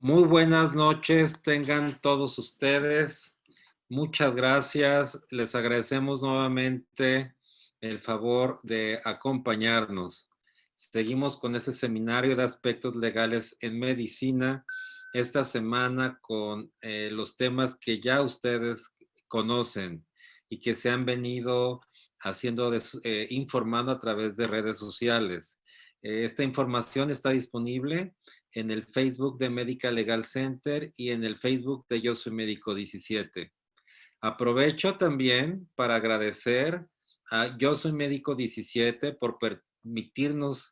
Muy buenas noches, tengan todos ustedes. Muchas gracias. Les agradecemos nuevamente el favor de acompañarnos. Seguimos con ese seminario de aspectos legales en medicina esta semana con los temas que ya ustedes conocen y que se han venido informando a través de redes sociales. Esta información está disponible en el Facebook de Medical Legal Center y en el Facebook de Yo Soy Médico 17. Aprovecho también para agradecer a Yo Soy Médico 17 por permitirnos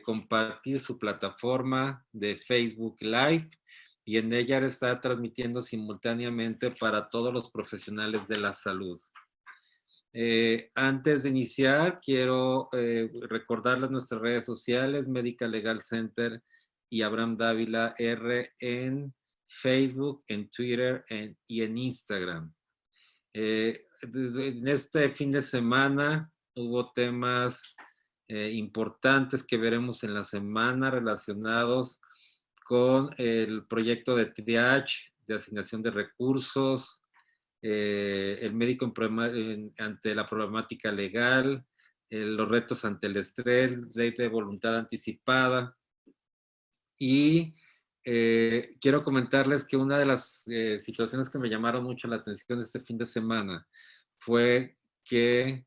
compartir su plataforma de Facebook Live y en ella está transmitiendo simultáneamente para todos los profesionales de la salud. Antes de iniciar, quiero recordarles nuestras redes sociales, Medical Legal Center y Abraham Dávila R en Facebook, en Twitter y en Instagram. En este fin de semana hubo temas importantes que veremos en la semana relacionados con el proyecto de triage, de asignación de recursos, el médico ante la problemática legal, los retos ante el estrés, ley de voluntad anticipada. Y quiero comentarles que una de las situaciones que me llamaron mucho la atención este fin de semana fue que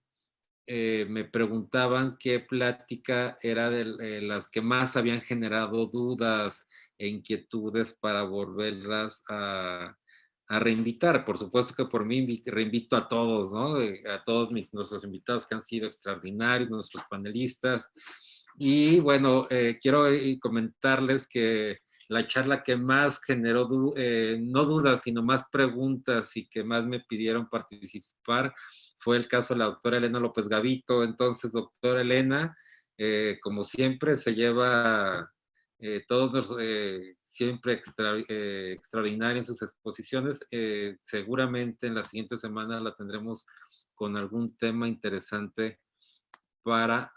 me preguntaban qué plática era de las que más habían generado dudas e inquietudes para volverlas a reinvitar. Por supuesto que por mí reinvito a todos, ¿no? A todos nuestros invitados que han sido extraordinarios, nuestros panelistas. Y bueno, quiero comentarles que la charla que más generó, no dudas, sino más preguntas y que más me pidieron participar fue el caso de la doctora Elena López Gavito. Entonces, doctora Elena, como siempre, se lleva todos siempre extraordinaria en sus exposiciones. Seguramente en la siguiente semana la tendremos con algún tema interesante para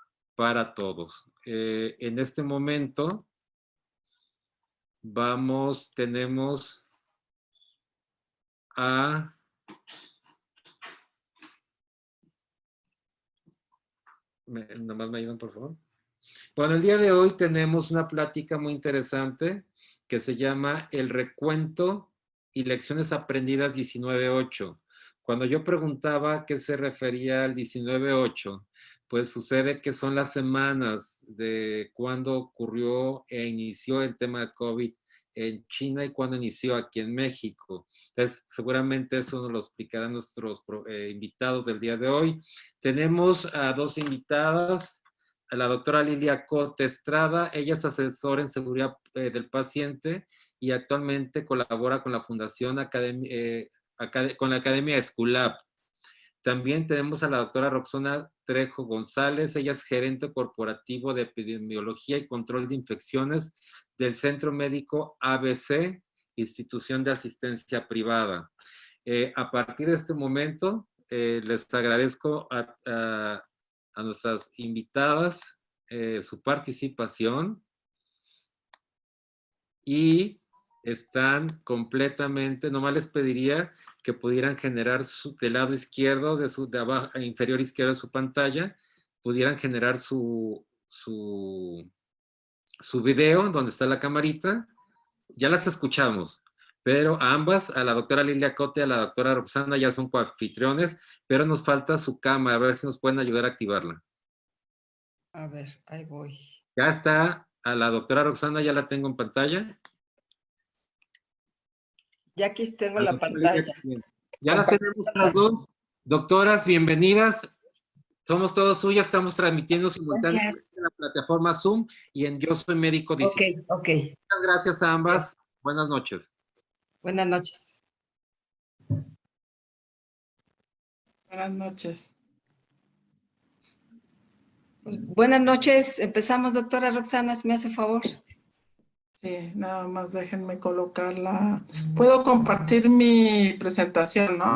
todos. En este momento tenemos a... nomás me ayudan, por favor. Bueno, el día de hoy tenemos una plática muy interesante que se llama El recuento y lecciones aprendidas 19.8. Cuando yo preguntaba a qué se refería al 19.8, pues sucede que son las semanas de cuando ocurrió e inició el tema de COVID en China y cuando inició aquí en México. Entonces, seguramente eso nos lo explicarán nuestros invitados del día de hoy. Tenemos a dos invitadas, a la doctora Lilia Cote Estrada. Ella es asesora en seguridad del paciente y actualmente colabora con la Fundación con la Academia Esculap. También tenemos a la doctora Roxana Trejo González. Ella es gerente corporativo de epidemiología y control de infecciones del Centro Médico ABC, institución de asistencia privada. A partir de este momento, les agradezco a nuestras invitadas su participación y están completamente, nomás les pediría que pudieran generar del lado izquierdo, de abajo, inferior izquierdo de su pantalla, pudieran generar su video donde está la camarita. Ya las escuchamos, pero a ambas, a la doctora Lilia Cote y a la doctora Roxana, ya son coanfitriones, pero nos falta su cámara, a ver si nos pueden ayudar a activarla. A ver, ahí voy. Ya está, a la doctora Roxana ya la tengo en pantalla. Ya aquí tengo la pantalla. Ya las tenemos las dos. Doctoras, bienvenidas. Somos todos suyas, estamos transmitiendo simultáneamente en la plataforma Zoom y en Yo Soy Médico 17. Ok. Muchas gracias a ambas. Buenas noches. Buenas noches. Buenas noches. Pues, buenas noches. Empezamos, doctora Roxana, si me hace favor. Sí, nada más déjenme colocarla. Puedo compartir mi presentación, ¿no?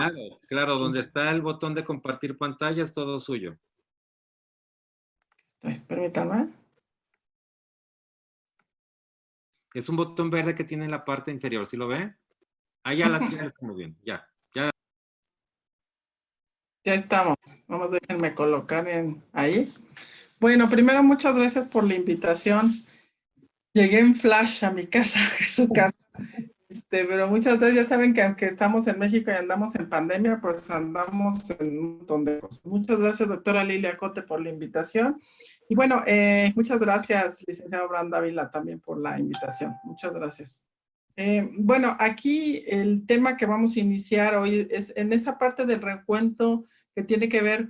Claro, donde está el botón de compartir pantalla es todo suyo. Permítanme. Es un botón verde que tiene en la parte inferior, ¿sí lo ve? Ah, ya la estamos viendo, ya. Ya estamos. Vamos, déjenme colocar ahí. Bueno, primero, muchas gracias por la invitación. Llegué en flash a mi casa, a su casa. Pero muchas veces ya saben que aunque estamos en México y andamos en pandemia, pues andamos en un montón de cosas. Muchas gracias, doctora Lilia Cote, por la invitación. Y bueno, muchas gracias, licenciado Abraham Dávila, también por la invitación. Muchas gracias. Bueno, aquí el tema que vamos a iniciar hoy es en esa parte del recuento que tiene que ver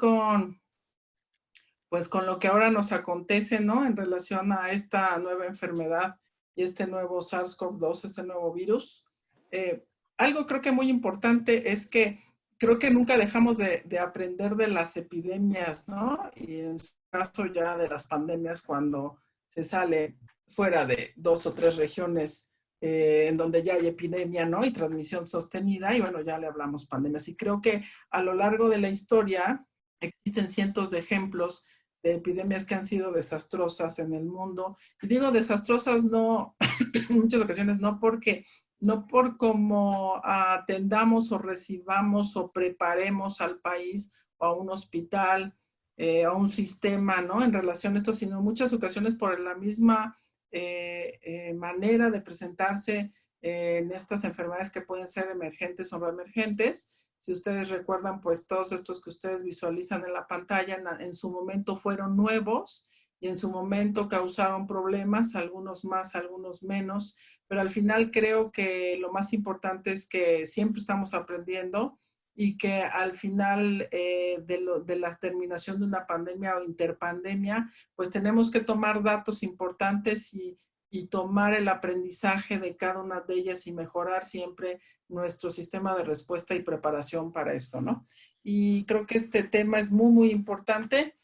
pues con lo que ahora nos acontece, ¿no? En relación a esta nueva enfermedad y este nuevo SARS-CoV-2, este nuevo virus. Algo creo que muy importante es que creo que nunca dejamos de aprender de las epidemias, ¿no? Y en su caso ya de las pandemias cuando se sale fuera de 2 o 3 regiones en donde ya hay epidemia, ¿no? Y transmisión sostenida, y bueno, ya le hablamos pandemias. Y creo que a lo largo de la historia existen cientos de ejemplos de epidemias que han sido desastrosas en el mundo. Y digo desastrosas no, en muchas ocasiones no por cómo atendamos o recibamos o preparemos al país o a un hospital, a un sistema, ¿no? En relación a esto, sino en muchas ocasiones por la misma manera de presentarse en estas enfermedades que pueden ser emergentes o reemergentes. Si ustedes recuerdan, pues todos estos que ustedes visualizan en la pantalla en su momento fueron nuevos y en su momento causaron problemas, algunos más, algunos menos, pero al final creo que lo más importante es que siempre estamos aprendiendo y que al final de la terminación de una pandemia o interpandemia, pues tenemos que tomar datos importantes y tomar el aprendizaje de cada una de ellas y mejorar siempre nuestro sistema de respuesta y preparación para esto, ¿no? Y creo que este tema es muy, muy importante.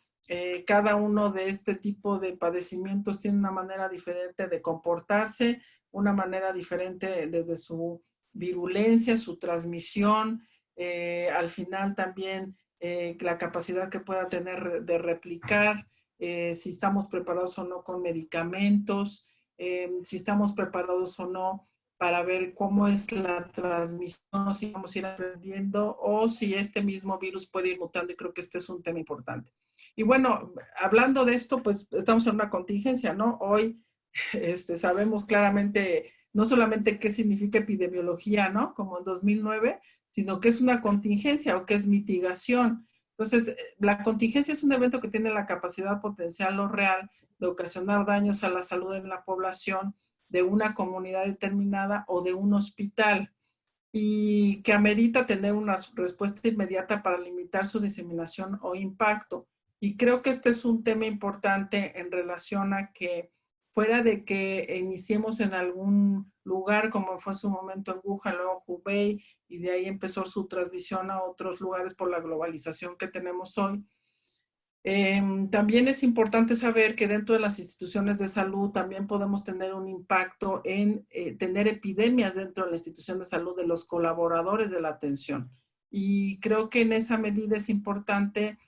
Cada uno de este tipo de padecimientos tiene una manera diferente de comportarse, una manera diferente desde su virulencia, su transmisión, al final también la capacidad que pueda tener de replicar, si estamos preparados o no con medicamentos, si estamos preparados o no para ver cómo es la transmisión, si vamos a ir aprendiendo o si este mismo virus puede ir mutando, y creo que este es un tema importante. Y bueno, hablando de esto, pues estamos en una contingencia, ¿no? Hoy sabemos claramente no solamente qué significa epidemiología, ¿no? Como en 2009, sino que es una contingencia o que es mitigación. Entonces, la contingencia es un evento que tiene la capacidad potencial o real de ocasionar daños a la salud en la población de una comunidad determinada o de un hospital y que amerita tener una respuesta inmediata para limitar su diseminación o impacto. Y creo que este es un tema importante en relación a que fuera de que iniciemos en algún lugar, como fue su momento en Wuhan, luego Hubei, y de ahí empezó su transmisión a otros lugares por la globalización que tenemos hoy. También es importante saber que dentro de las instituciones de salud también podemos tener un impacto en tener epidemias dentro de la institución de salud de los colaboradores de la atención. Y creo que en esa medida es importante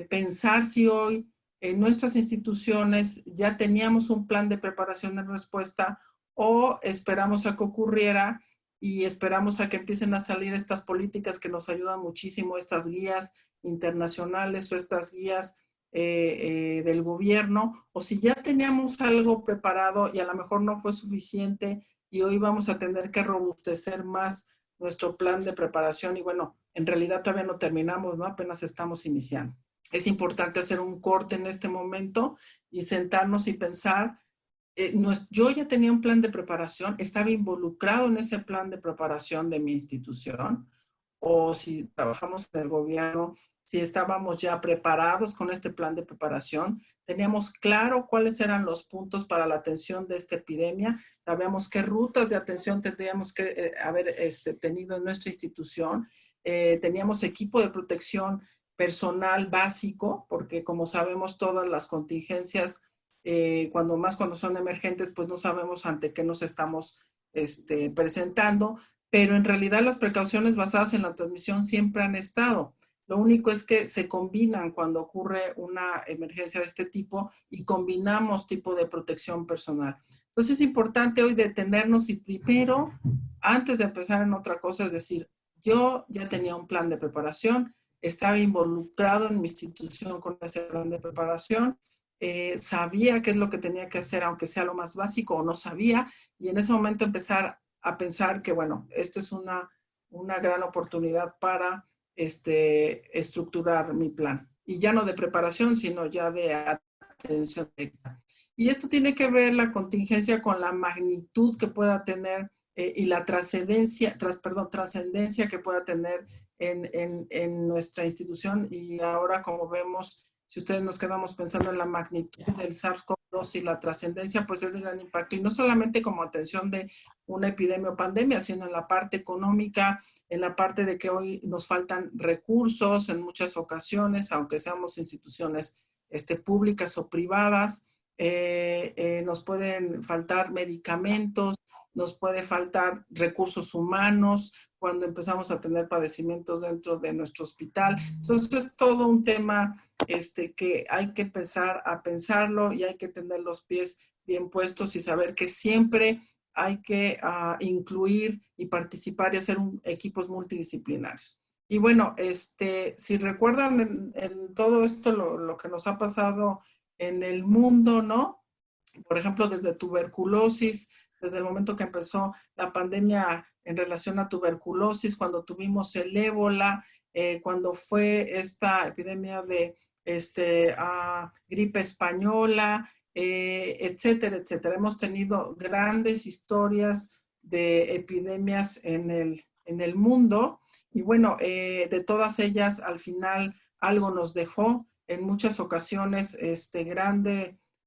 pensar si hoy en nuestras instituciones ya teníamos un plan de preparación en respuesta o esperamos a que ocurriera y esperamos a que empiecen a salir estas políticas que nos ayudan muchísimo, estas guías internacionales o estas guías del gobierno, o si ya teníamos algo preparado y a lo mejor no fue suficiente y hoy vamos a tener que robustecer más nuestro plan de preparación y bueno, en realidad todavía no terminamos, ¿no? Apenas estamos iniciando. Es importante hacer un corte en este momento y sentarnos y pensar, yo ya tenía un plan de preparación, estaba involucrado en ese plan de preparación de mi institución, o si trabajamos en el gobierno, si estábamos ya preparados con este plan de preparación, teníamos claro cuáles eran los puntos para la atención de esta epidemia, sabíamos qué rutas de atención tendríamos que haber tenido en nuestra institución, teníamos equipo de protección personal básico, porque como sabemos todas las contingencias, cuando son emergentes, pues no sabemos ante qué nos estamos presentando, pero en realidad las precauciones basadas en la transmisión siempre han estado. Lo único es que se combinan cuando ocurre una emergencia de este tipo y combinamos tipo de protección personal. Entonces es importante hoy detenernos y primero, antes de empezar en otra cosa, es decir, yo ya tenía un plan de preparación, estaba involucrado en mi institución con ese plan de preparación, sabía qué es lo que tenía que hacer, aunque sea lo más básico, o no sabía, y en ese momento empezar a pensar que, bueno, esta es una gran oportunidad para estructurar mi plan. Y ya no de preparación, sino ya de atención directa. Y esto tiene que ver la contingencia con la magnitud que pueda tener y la trascendencia que pueda tener en nuestra institución. Y ahora, como vemos, si ustedes nos quedamos pensando en la magnitud del SARS-CoV-2 y la trascendencia, pues es de gran impacto. Y no solamente como atención de una epidemia o pandemia, sino en la parte económica, en la parte de que hoy nos faltan recursos en muchas ocasiones, aunque seamos instituciones públicas o privadas, nos pueden faltar medicamentos, nos puede faltar recursos humanos cuando empezamos a tener padecimientos dentro de nuestro hospital. Entonces es todo un tema que hay que empezar a pensarlo y hay que tener los pies bien puestos y saber que siempre hay que incluir y participar y hacer equipos multidisciplinarios. Y bueno, si recuerdan en todo esto lo que nos ha pasado en el mundo, ¿no? Por ejemplo, desde tuberculosis, desde el momento que empezó la pandemia en relación a tuberculosis, cuando tuvimos el ébola, cuando fue esta epidemia de gripe española, etcétera, etcétera. Hemos tenido grandes historias de epidemias en el mundo y bueno, de todas ellas al final algo nos dejó en muchas ocasiones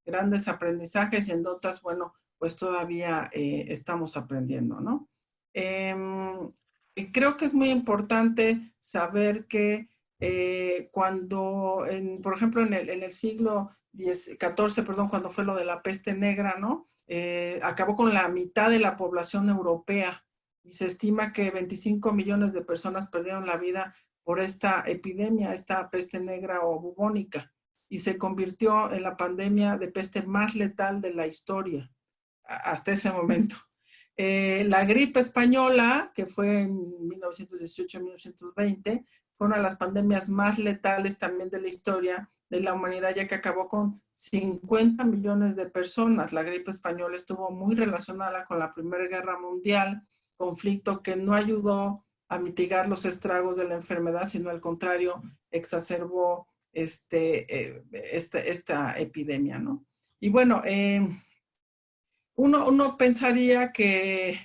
grandes aprendizajes y en otras, bueno, pues todavía estamos aprendiendo, ¿no? Creo que es muy importante saber que cuando, por ejemplo, en el siglo XIV, perdón, cuando fue lo de la peste negra, ¿no? Acabó con la mitad de la población europea y se estima que 25 millones de personas perdieron la vida por esta epidemia, esta peste negra o bubónica, y se convirtió en la pandemia de peste más letal de la historia hasta ese momento. La gripe española, que fue en 1918-1920, fue una de las pandemias más letales también de la historia de la humanidad, ya que acabó con 50 millones de personas. La gripe española estuvo muy relacionada con la Primera Guerra Mundial, conflicto que no ayudó a mitigar los estragos de la enfermedad, sino al contrario, exacerbó esta epidemia, ¿no? Y bueno, uno pensaría que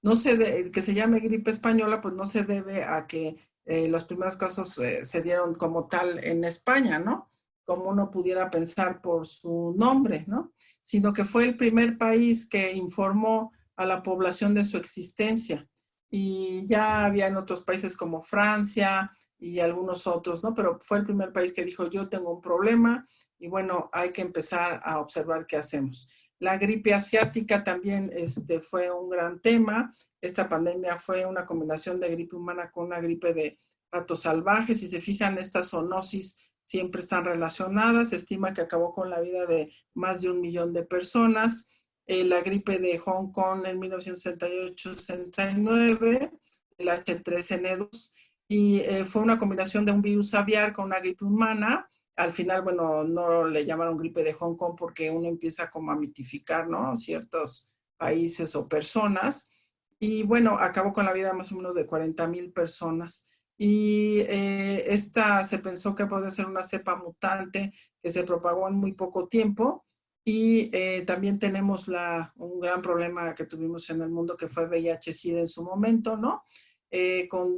que se llame gripe española, pues no se debe a que los primeros casos se dieron como tal en España, ¿no? Como uno pudiera pensar por su nombre, ¿no? Sino que fue el primer país que informó a la población de su existencia. Y ya había en otros países como Francia y algunos otros, ¿no? Pero fue el primer país que dijo, yo tengo un problema y bueno, hay que empezar a observar qué hacemos. La gripe asiática también fue un gran tema. Esta pandemia fue una combinación de gripe humana con una gripe de patos salvajes. Si se fijan, estas zoonosis siempre están relacionadas. Se estima que acabó con la vida de más de 1 millón de personas. La gripe de Hong Kong en 1968-69, el H3N2, y fue una combinación de un virus aviar con una gripe humana. Al final, bueno, no le llamaron gripe de Hong Kong porque uno empieza como a mitificar, ¿no? Ciertos países o personas. Y bueno, acabó con la vida más o menos de 40,000 personas. Y esta se pensó que podía ser una cepa mutante que se propagó en muy poco tiempo. Y también tenemos un gran problema que tuvimos en el mundo que fue VIH-Sida en su momento, ¿no?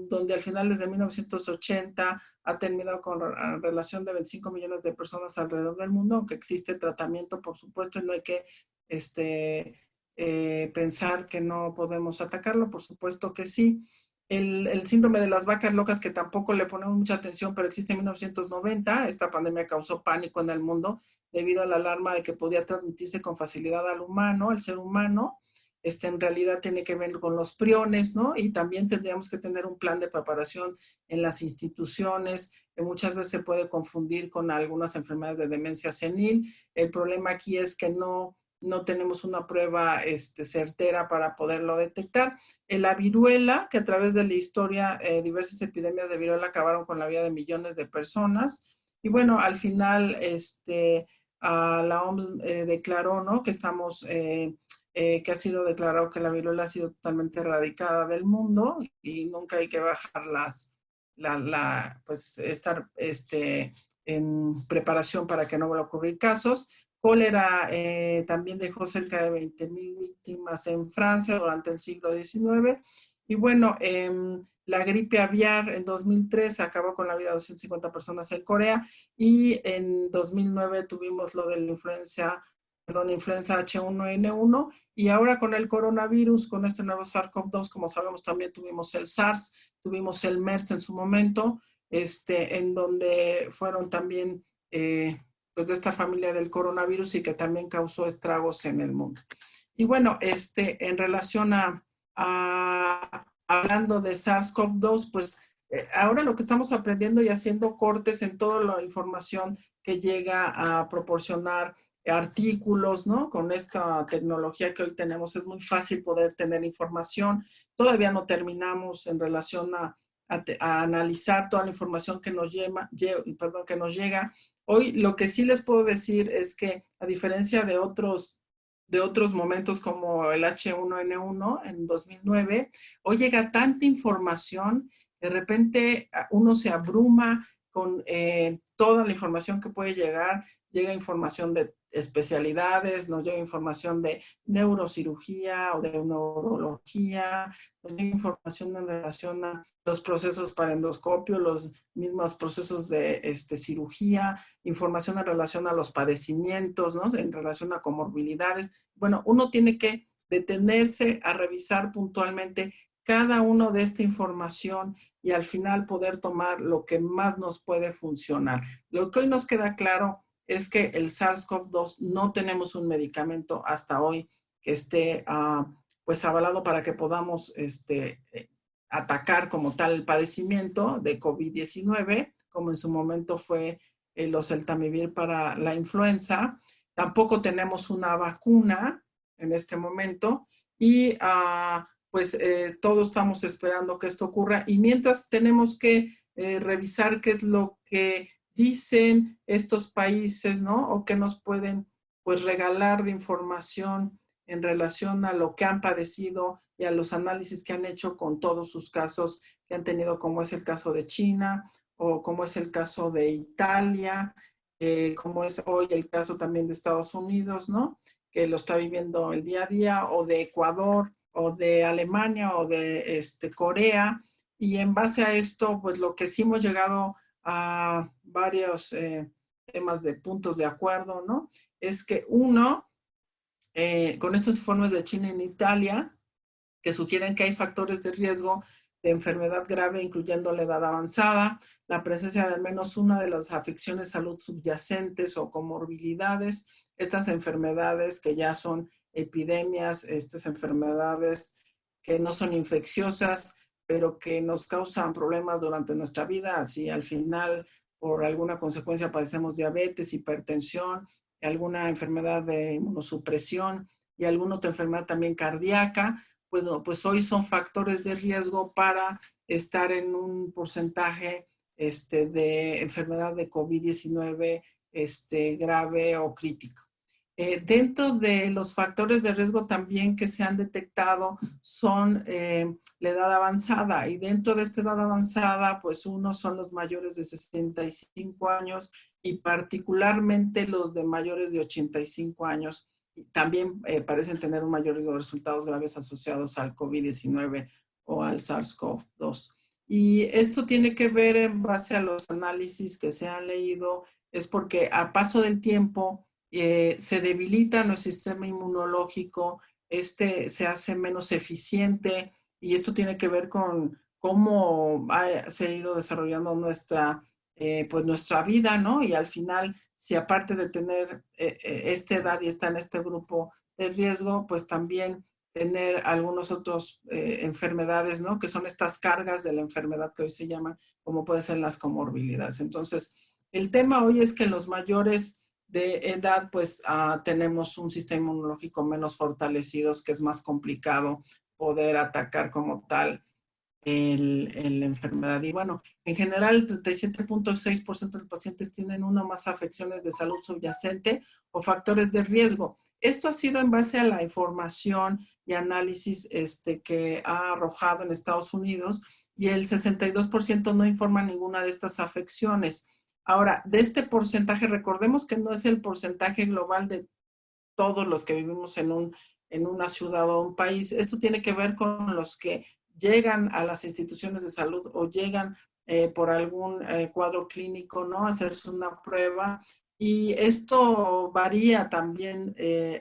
Donde al final desde 1980 ha terminado con relación de 25 millones de personas alrededor del mundo, aunque existe tratamiento, por supuesto, y no hay que pensar que no podemos atacarlo, por supuesto que sí. El síndrome de las vacas locas, que tampoco le ponemos mucha atención, pero existe en 1990. Esta pandemia causó pánico en el mundo debido a la alarma de que podía transmitirse con facilidad al humano, al ser humano. en realidad tiene que ver con los priones, ¿no? Y también tendríamos que tener un plan de preparación en las instituciones, que muchas veces se puede confundir con algunas enfermedades de demencia senil. El problema aquí es que no tenemos una prueba certera para poderlo detectar. En la viruela, que a través de la historia, diversas epidemias de viruela acabaron con la vida de millones de personas. Y bueno, al final, la OMS declaró, ¿no? Que estamos, que ha sido declarado que la viruela ha sido totalmente erradicada del mundo y nunca hay que bajar pues estar en preparación para que no vuelva a ocurrir casos. Cólera también dejó cerca de 20,000 víctimas en Francia durante el siglo XIX. Y bueno, la gripe aviar en 2003 acabó con la vida de 250 personas en Corea y en 2009 tuvimos lo de la influenza H1N1 y ahora con el coronavirus, con este nuevo SARS-CoV-2, como sabemos, también tuvimos el SARS, tuvimos el MERS en su momento, en donde fueron también pues de esta familia del coronavirus y que también causó estragos en el mundo. Y bueno, en relación hablando de SARS-CoV-2, pues ahora lo que estamos aprendiendo y haciendo cortes en toda la información que llega a proporcionar artículos, ¿no? Con esta tecnología que hoy tenemos es muy fácil poder tener información. Todavía no terminamos en relación a analizar toda la información que nos llega. Hoy lo que sí les puedo decir es que a diferencia de otros momentos como el H1N1 en 2009, hoy llega tanta información, de repente uno se abruma con toda la información que puede llegar, llega información de especialidades, nos llega información de neurocirugía o de neurología, nos llega información en relación a los procesos para endoscopio, los mismos procesos de cirugía, información en relación a los padecimientos, ¿no? En relación a comorbilidades. Bueno, uno tiene que detenerse a revisar puntualmente cada uno de esta información y al final poder tomar lo que más nos puede funcionar. Lo que hoy nos queda claro es que el SARS-CoV-2 no tenemos un medicamento hasta hoy que esté pues avalado para que podamos atacar como tal el padecimiento de COVID-19, como en su momento fue el oseltamivir para la influenza. Tampoco tenemos una vacuna en este momento y pues todos estamos esperando que esto ocurra y mientras tenemos que revisar qué es lo que dicen estos países, ¿no? O que nos pueden pues regalar de información en relación a lo que han padecido y a los análisis que han hecho con todos sus casos que han tenido, como es el caso de China o como es el caso de Italia, como es hoy el caso también de Estados Unidos, ¿no? Que lo está viviendo el día a día, o de Ecuador, o de Alemania, o de Corea. Y en base a esto, pues lo que sí hemos llegado a varios temas de puntos de acuerdo, ¿no? Es que uno, con estos informes de China en Italia, que sugieren que hay factores de riesgo de enfermedad grave, incluyendo la edad avanzada, la presencia de al menos una de las afecciones de salud subyacentes o comorbilidades, estas enfermedades que ya son epidemias, estas enfermedades que no son infecciosas, pero que nos causan problemas durante nuestra vida, así al final por alguna consecuencia padecemos diabetes, hipertensión, alguna enfermedad de inmunosupresión y alguna otra enfermedad también cardíaca, pues hoy son factores de riesgo para estar en un porcentaje de enfermedad de COVID-19 grave o crítico. Dentro de los factores de riesgo también que se han detectado son la edad avanzada y dentro de esta edad avanzada pues unos son los mayores de 65 años y particularmente los de mayores de 85 años también parecen tener un mayor riesgo de resultados graves asociados al COVID-19 o al SARS-CoV-2. Y esto tiene que ver en base a los análisis que se han leído, es porque a paso del tiempo se debilita nuestro sistema inmunológico, se hace menos eficiente y esto tiene que ver con cómo se ha ido desarrollando pues nuestra vida, ¿no? Y al final, si aparte de tener esta edad y está en este grupo de riesgo, pues también tener algunos otros enfermedades, ¿no? Que son estas cargas de la enfermedad que hoy se llaman, como pueden ser las comorbilidades. Entonces, el tema hoy es que los mayores de edad, pues tenemos un sistema inmunológico menos fortalecido, que es más complicado poder atacar como tal la enfermedad. Y bueno, en general, el 37.6% de los pacientes tienen una o más afecciones de salud subyacente o factores de riesgo. Esto ha sido en base a la información y análisis que ha arrojado en Estados Unidos, y el 62% no informa ninguna de estas afecciones. Ahora, de este porcentaje, recordemos que no es el porcentaje global de todos los que vivimos en una ciudad o un país. Esto tiene que ver con los que llegan a las instituciones de salud o llegan por algún cuadro clínico, ¿no? A hacerse una prueba. Y esto varía también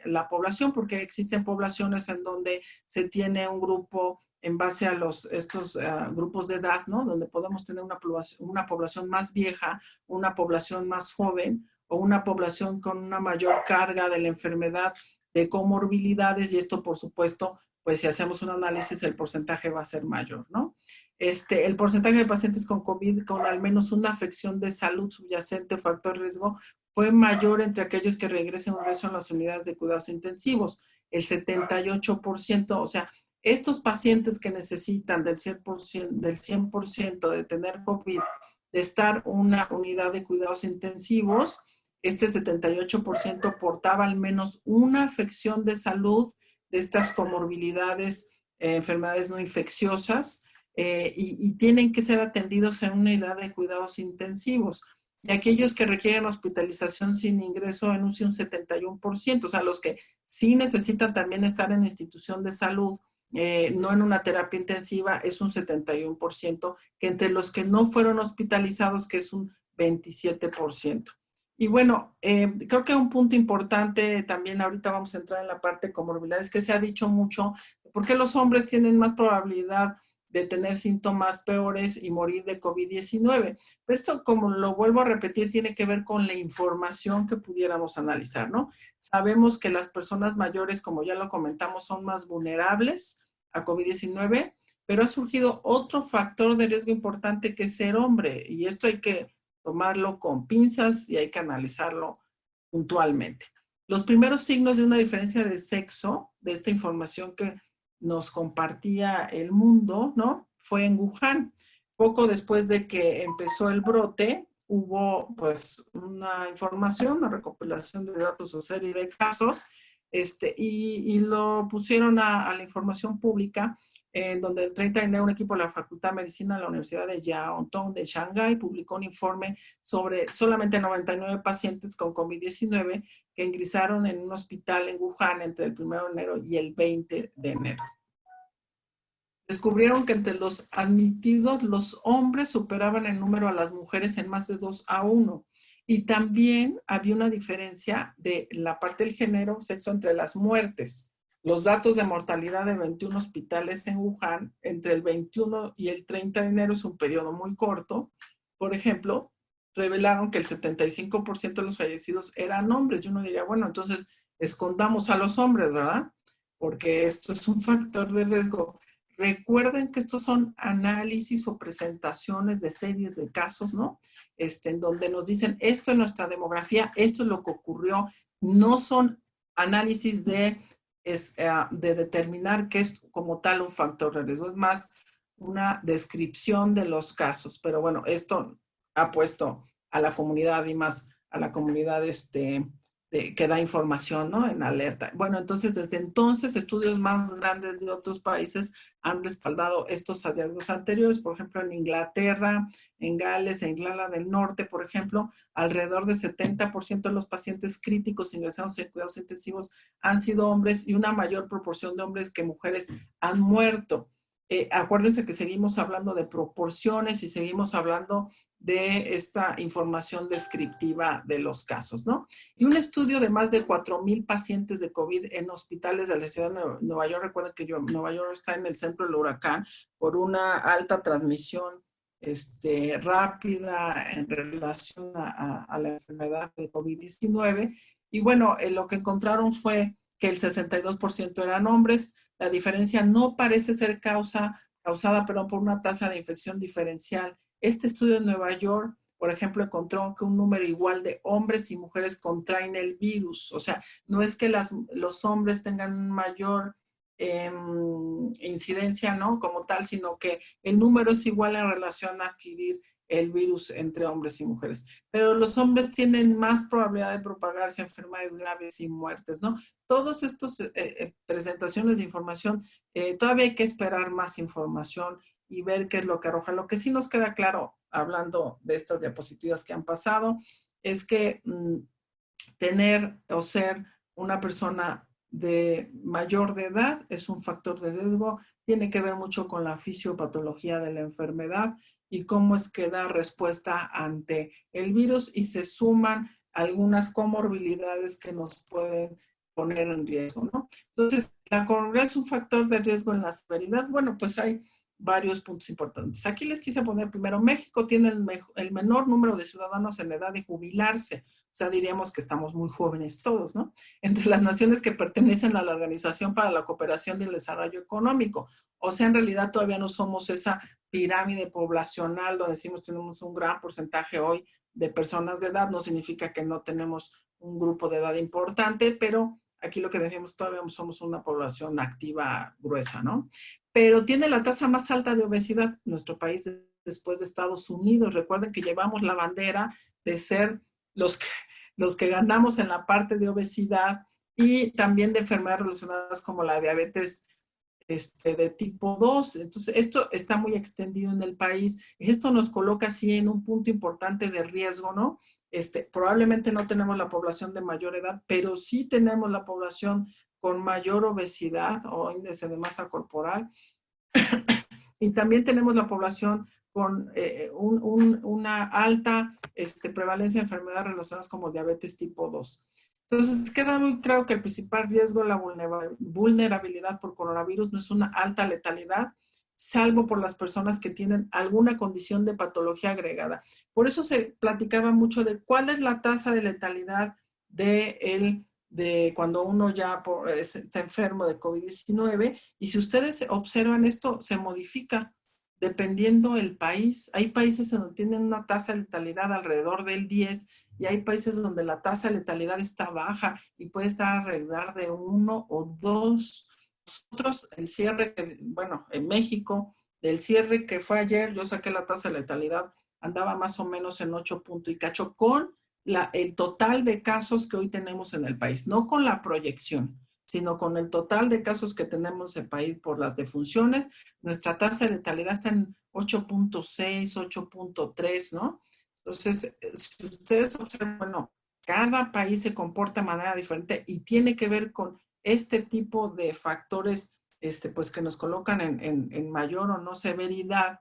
la población, porque existen poblaciones en donde se tiene un grupo en base a estos grupos de edad, ¿no? Donde podemos tener una población más vieja, una población más joven o una población con una mayor carga de la enfermedad, de comorbilidades, y esto, por supuesto, pues si hacemos un análisis, el porcentaje va a ser mayor, ¿no? El porcentaje de pacientes con COVID con al menos una afección de salud subyacente o factor de riesgo fue mayor entre aquellos que regresen un resto en las unidades de cuidados intensivos, el 78%, o sea, estos pacientes que necesitan del 100% de tener COVID, de estar en una unidad de cuidados intensivos, este 78% portaba al menos una afección de salud de estas comorbilidades, enfermedades no infecciosas, y tienen que ser atendidos en una unidad de cuidados intensivos. Y aquellos que requieren hospitalización sin ingreso en un 71%, o sea, los que sí necesitan también estar en institución de salud, no en una terapia intensiva, es un 71%, que entre los que no fueron hospitalizados, que es un 27%. Y bueno, creo que un punto importante también, ahorita vamos a entrar en la parte de comorbilidades, que se ha dicho mucho, porque los hombres tienen más probabilidad de tener síntomas peores y morir de COVID-19. Pero esto, como lo vuelvo a repetir, tiene que ver con la información que pudiéramos analizar, ¿no? Sabemos que las personas mayores, como ya lo comentamos, son más vulnerables a COVID-19, pero ha surgido otro factor de riesgo importante, que es ser hombre, y esto hay que tomarlo con pinzas y hay que analizarlo puntualmente. Los primeros signos de una diferencia de sexo, de esta información que nos compartía el mundo, ¿no? Fue en Wuhan. Poco después de que empezó el brote, hubo pues una información, una recopilación de datos o serie de casos, y lo pusieron a la información pública, en donde el 30 de enero un equipo de la Facultad de Medicina de la Universidad de Jiaotong de Shanghái publicó un informe sobre solamente 99 pacientes con COVID-19 que ingresaron en un hospital en Wuhan entre el 1 de enero y el 20 de enero. Descubrieron que entre los admitidos, los hombres superaban en número a las mujeres en más de 2-1. Y también había una diferencia de la parte del género, sexo, entre las muertes. Los datos de mortalidad de 21 hospitales en Wuhan entre el 21 y el 30 de enero, es un periodo muy corto, por ejemplo, revelaron que el 75% de los fallecidos eran hombres. Y uno diría, bueno, entonces escondamos a los hombres, ¿verdad? Porque esto es un factor de riesgo. Recuerden que estos son análisis o presentaciones de series de casos, ¿no? En donde nos dicen, esto es nuestra demografía, esto es lo que ocurrió. No son análisis de determinar qué es como tal un factor de riesgo. Es más una descripción de los casos. Pero bueno, esto ha puesto a la comunidad y más a la comunidad que da información, ¿no? En alerta. Bueno, entonces, desde entonces, estudios más grandes de otros países han respaldado estos hallazgos anteriores. Por ejemplo, en Inglaterra, en Gales, en Irlanda del Norte, por ejemplo, alrededor del 70% de los pacientes críticos ingresados en cuidados intensivos han sido hombres, y una mayor proporción de hombres que mujeres han muerto. Acuérdense que seguimos hablando de proporciones y seguimos hablando de esta información descriptiva de los casos, ¿no? Y un estudio de más de 4,000 pacientes de COVID en hospitales de la ciudad de Nueva York. Recuerden que Nueva York está en el centro del huracán por una alta transmisión rápida en relación a la enfermedad de COVID-19. Y bueno, lo que encontraron fue que el 62% eran hombres. La diferencia no parece ser causada por una tasa de infección diferencial. Este estudio en Nueva York, por ejemplo, encontró que un número igual de hombres y mujeres contraen el virus. O sea, no es que los hombres tengan mayor incidencia, ¿no? Como tal, sino que el número es igual en relación a adquirir el virus entre hombres y mujeres. Pero los hombres tienen más probabilidad de propagarse enfermedades graves y muertes, ¿no? Todas estas presentaciones de información, todavía hay que esperar más información y ver qué es lo que arroja. Lo que sí nos queda claro, hablando de estas diapositivas que han pasado, es que tener o ser una persona de mayor de edad es un factor de riesgo, tiene que ver mucho con la fisiopatología de la enfermedad y cómo es que da respuesta ante el virus y se suman algunas comorbilidades que nos pueden poner en riesgo, ¿no? Entonces, ¿la congruencia es un factor de riesgo en la severidad? Bueno, pues hay varios puntos importantes. Aquí les quise poner primero, México tiene el menor número de ciudadanos en edad de jubilarse. O sea, diríamos que estamos muy jóvenes todos, ¿no? Entre las naciones que pertenecen a la Organización para la Cooperación y el Desarrollo Económico. O sea, en realidad todavía no somos esa pirámide poblacional donde decimos tenemos un gran porcentaje hoy de personas de edad. No significa que no tenemos un grupo de edad importante, pero aquí lo que decimos todavía somos una población activa gruesa, ¿no? Pero tiene la tasa más alta de obesidad nuestro país después de Estados Unidos. Recuerden que llevamos la bandera de ser los que ganamos en la parte de obesidad y también de enfermedades relacionadas como la diabetes de tipo 2. Entonces, esto está muy extendido en el país. Esto nos coloca así en un punto importante de riesgo, ¿no? Probablemente no tenemos la población de mayor edad, pero sí tenemos la población con mayor obesidad o índice de masa corporal. Y también tenemos la población con una alta prevalencia de enfermedades relacionadas como diabetes tipo 2. Entonces, queda muy claro que el principal riesgo de la vulnerabilidad por coronavirus no es una alta letalidad, salvo por las personas que tienen alguna condición de patología agregada. Por eso se platicaba mucho de cuál es la tasa de letalidad de cuando uno ya está enfermo de COVID-19, y si ustedes observan esto, se modifica dependiendo el país. Hay países donde tienen una tasa de letalidad alrededor del 10 y hay países donde la tasa de letalidad está baja y puede estar alrededor de 1 o 2. Nosotros, el cierre, bueno, en México, del cierre que fue ayer, yo saqué la tasa de letalidad, andaba más o menos en 8 puntos y cacho con el total de casos que hoy tenemos en el país, no con la proyección, sino con el total de casos que tenemos en el país por las defunciones. Nuestra tasa de letalidad está en 8.6, 8.3, ¿no? Entonces, si ustedes observan, bueno, cada país se comporta de manera diferente y tiene que ver con este tipo de factores pues que nos colocan en mayor o no severidad,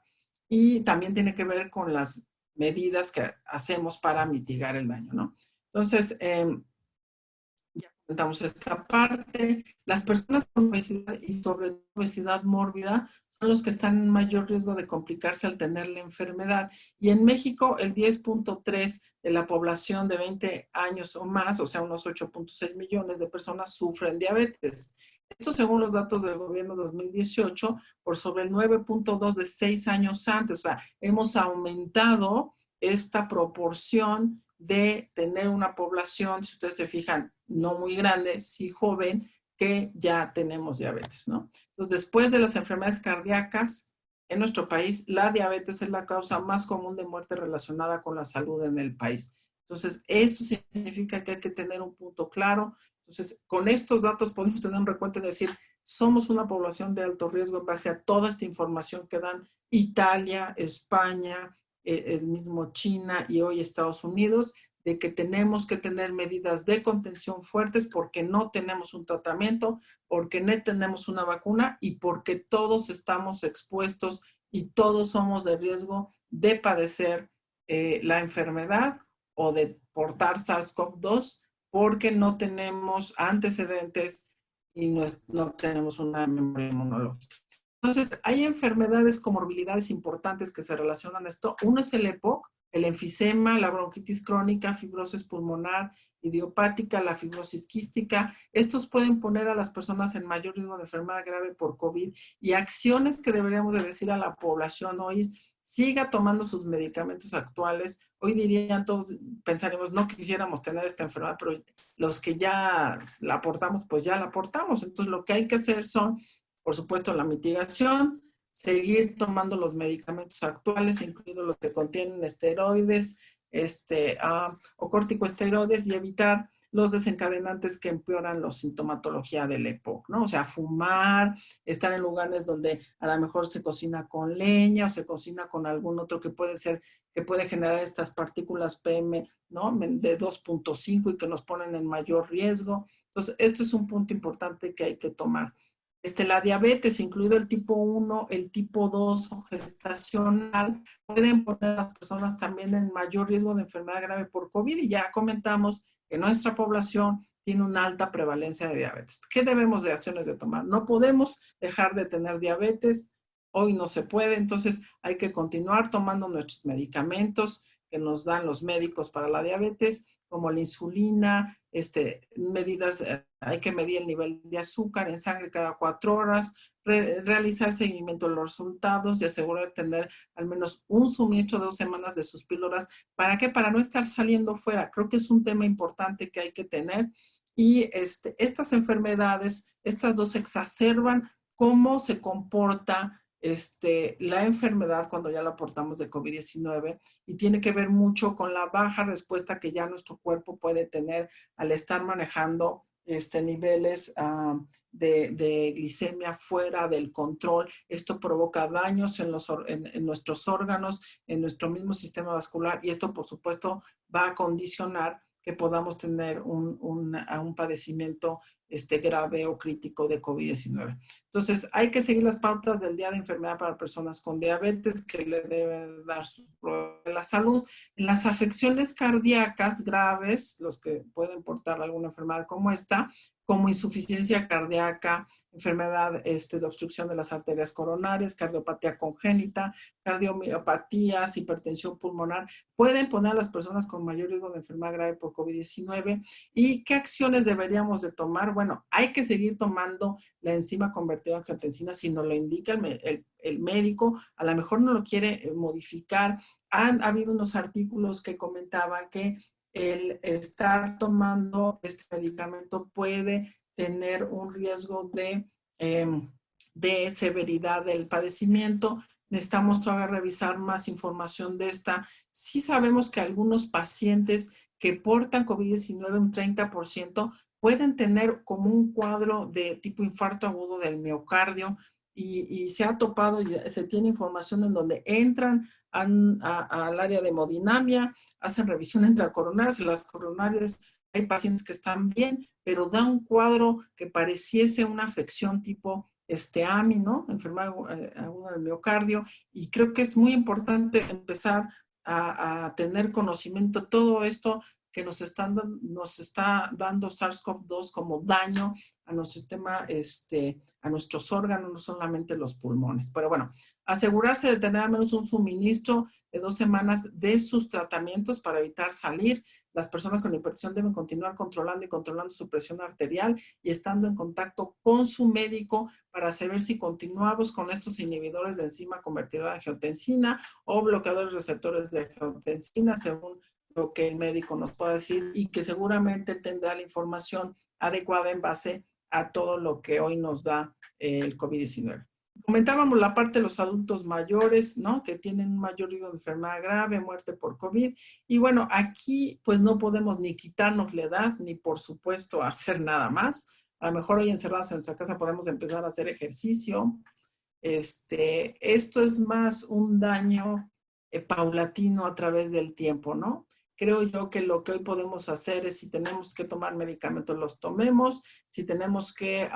y también tiene que ver con las medidas que hacemos para mitigar el daño, ¿no? Entonces, ya comentamos esta parte. Las personas con obesidad y sobre todo obesidad mórbida son los que están en mayor riesgo de complicarse al tener la enfermedad. Y en México, el 10.3 de la población de 20 años o más, o sea, unos 8.6 millones de personas sufren diabetes. Esto según los datos del gobierno 2018, por sobre el 9.2 de 6 años antes. O sea, hemos aumentado esta proporción de tener una población, si ustedes se fijan, no muy grande, sí joven, que ya tenemos diabetes, ¿no? Entonces, después de las enfermedades cardíacas, en nuestro país, la diabetes es la causa más común de muerte relacionada con la salud en el país. Entonces, esto significa que hay que tener un punto claro. Entonces, con estos datos podemos tener un recuento y decir, somos una población de alto riesgo en base a toda esta información que dan Italia, España, el mismo China y hoy Estados Unidos, de que tenemos que tener medidas de contención fuertes porque no tenemos un tratamiento, porque no tenemos una vacuna y porque todos estamos expuestos y todos somos de riesgo de padecer la enfermedad o de portar SARS-CoV-2 porque no tenemos antecedentes y no tenemos una memoria inmunológica. Entonces, hay enfermedades, comorbilidades importantes que se relacionan a esto. Uno es el EPOC, el enfisema, la bronquitis crónica, fibrosis pulmonar, idiopática, la fibrosis quística. Estos pueden poner a las personas en mayor riesgo de enfermedad grave por COVID, y acciones que deberíamos de decir a la población hoy es: siga tomando sus medicamentos actuales. Hoy dirían todos, pensaremos, no quisiéramos tener esta enfermedad, pero los que ya la aportamos, pues ya la aportamos. Entonces lo que hay que hacer son, por supuesto, la mitigación, seguir tomando los medicamentos actuales, incluidos los que contienen esteroides o corticosteroides, y evitar los desencadenantes que empeoran la sintomatología del EPOC, ¿no? O sea, fumar, estar en lugares donde a lo mejor se cocina con leña o se cocina con algún otro que puede ser, que puede generar estas partículas PM, ¿no? De 2.5 y que nos ponen en mayor riesgo. Entonces, esto es un punto importante que hay que tomar. La diabetes, incluido el tipo 1, el tipo 2 o gestacional, pueden poner a las personas también en mayor riesgo de enfermedad grave por COVID, y ya comentamos que nuestra población tiene una alta prevalencia de diabetes. ¿Qué debemos de acciones de tomar? No podemos dejar de tener diabetes, hoy no se puede, entonces hay que continuar tomando nuestros medicamentos que nos dan los médicos para la diabetes, como la insulina, medidas, hay que medir el nivel de azúcar en sangre cada 4 horas, realizar seguimiento de los resultados y asegurar tener al menos un suministro de 2 semanas de sus píldoras. ¿Para qué? Para no estar saliendo fuera. Creo que es un tema importante que hay que tener. Y estas enfermedades, estas dos exacerban cómo se comporta la enfermedad cuando ya la aportamos de COVID-19, y tiene que ver mucho con la baja respuesta que ya nuestro cuerpo puede tener al estar manejando niveles de glicemia fuera del control. Esto provoca daños en nuestros órganos, en nuestro mismo sistema vascular, y esto por supuesto va a condicionar que podamos tener un padecimiento grave o crítico de COVID-19. Entonces, hay que seguir las pautas del Día de Enfermedad para Personas con Diabetes, que le deben dar la salud. En las afecciones cardíacas graves, los que pueden portar alguna enfermedad como esta, como insuficiencia cardíaca, enfermedad de obstrucción de las arterias coronarias, cardiopatía congénita, cardiomiopatías, hipertensión pulmonar, pueden poner a las personas con mayor riesgo de enfermedad grave por COVID-19. ¿Y qué acciones deberíamos de tomar? Bueno, hay que seguir tomando la enzima convertida en angiotensina si nos lo indica el médico. A lo mejor no lo quiere modificar. Han habido unos artículos que comentaban que el estar tomando este medicamento puede tener un riesgo de severidad del padecimiento. Necesitamos todavía revisar más información de esta. Sí sabemos que algunos pacientes que portan COVID-19, un 30%, pueden tener como un cuadro de tipo infarto agudo del miocardio, y se ha topado y se tiene información en donde entran al área de hemodinamia, hacen revisión intracoronarias, y las coronarias hay pacientes que están bien, pero da un cuadro que pareciese una afección tipo AMI, ¿no? Enfermedad aguda del miocardio, y creo que es muy importante empezar a tener conocimiento de todo esto que nos está dando SARS-CoV-2 como daño a nuestro sistema, a nuestros órganos, no solamente los pulmones. Pero bueno, asegurarse de tener al menos un suministro de 2 semanas de sus tratamientos para evitar salir. Las personas con hipertensión deben continuar controlando su presión arterial y estando en contacto con su médico para saber si continuamos con estos inhibidores de enzima convertidora de angiotensina o bloqueadores receptores de angiotensina, según lo que el médico nos pueda decir, y que seguramente él tendrá la información adecuada en base a todo lo que hoy nos da el COVID-19. Comentábamos la parte de los adultos mayores, ¿no? Que tienen un mayor riesgo de enfermedad grave, muerte por COVID. Y bueno, aquí pues no podemos ni quitarnos la edad, ni por supuesto hacer nada más. A lo mejor hoy encerrados en nuestra casa podemos empezar a hacer ejercicio. Esto es más un daño paulatino a través del tiempo, ¿no? Creo yo que lo que hoy podemos hacer es, si tenemos que tomar medicamentos, los tomemos. Si tenemos que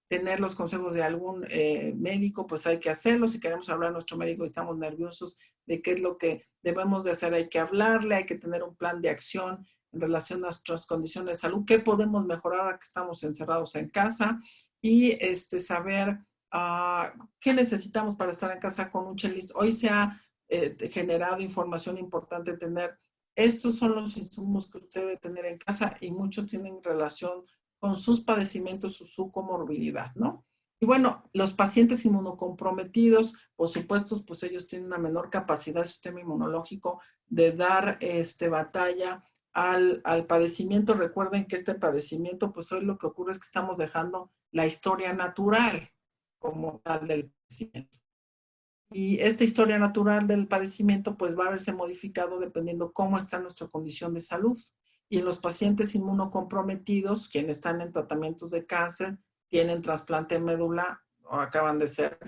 tener los consejos de algún médico, pues hay que hacerlo. Si queremos hablar a nuestro médico y estamos nerviosos de qué es lo que debemos de hacer, hay que hablarle, hay que tener un plan de acción en relación a nuestras condiciones de salud, qué podemos mejorar ahora que estamos encerrados en casa, y saber qué necesitamos para estar en casa con un checklist. Hoy se ha generado información importante tener. Estos son los insumos que usted debe tener en casa y muchos tienen relación con sus padecimientos o su comorbilidad, ¿no? Y bueno, los pacientes inmunocomprometidos, por supuesto, pues ellos tienen una menor capacidad del sistema inmunológico de dar batalla al padecimiento. Recuerden que este padecimiento, pues hoy lo que ocurre es que estamos dejando la historia natural como tal del padecimiento. Y esta historia natural del padecimiento pues va a verse modificado dependiendo cómo está nuestra condición de salud. Y en los pacientes inmunocomprometidos, quienes están en tratamientos de cáncer, tienen trasplante de médula o acaban de ser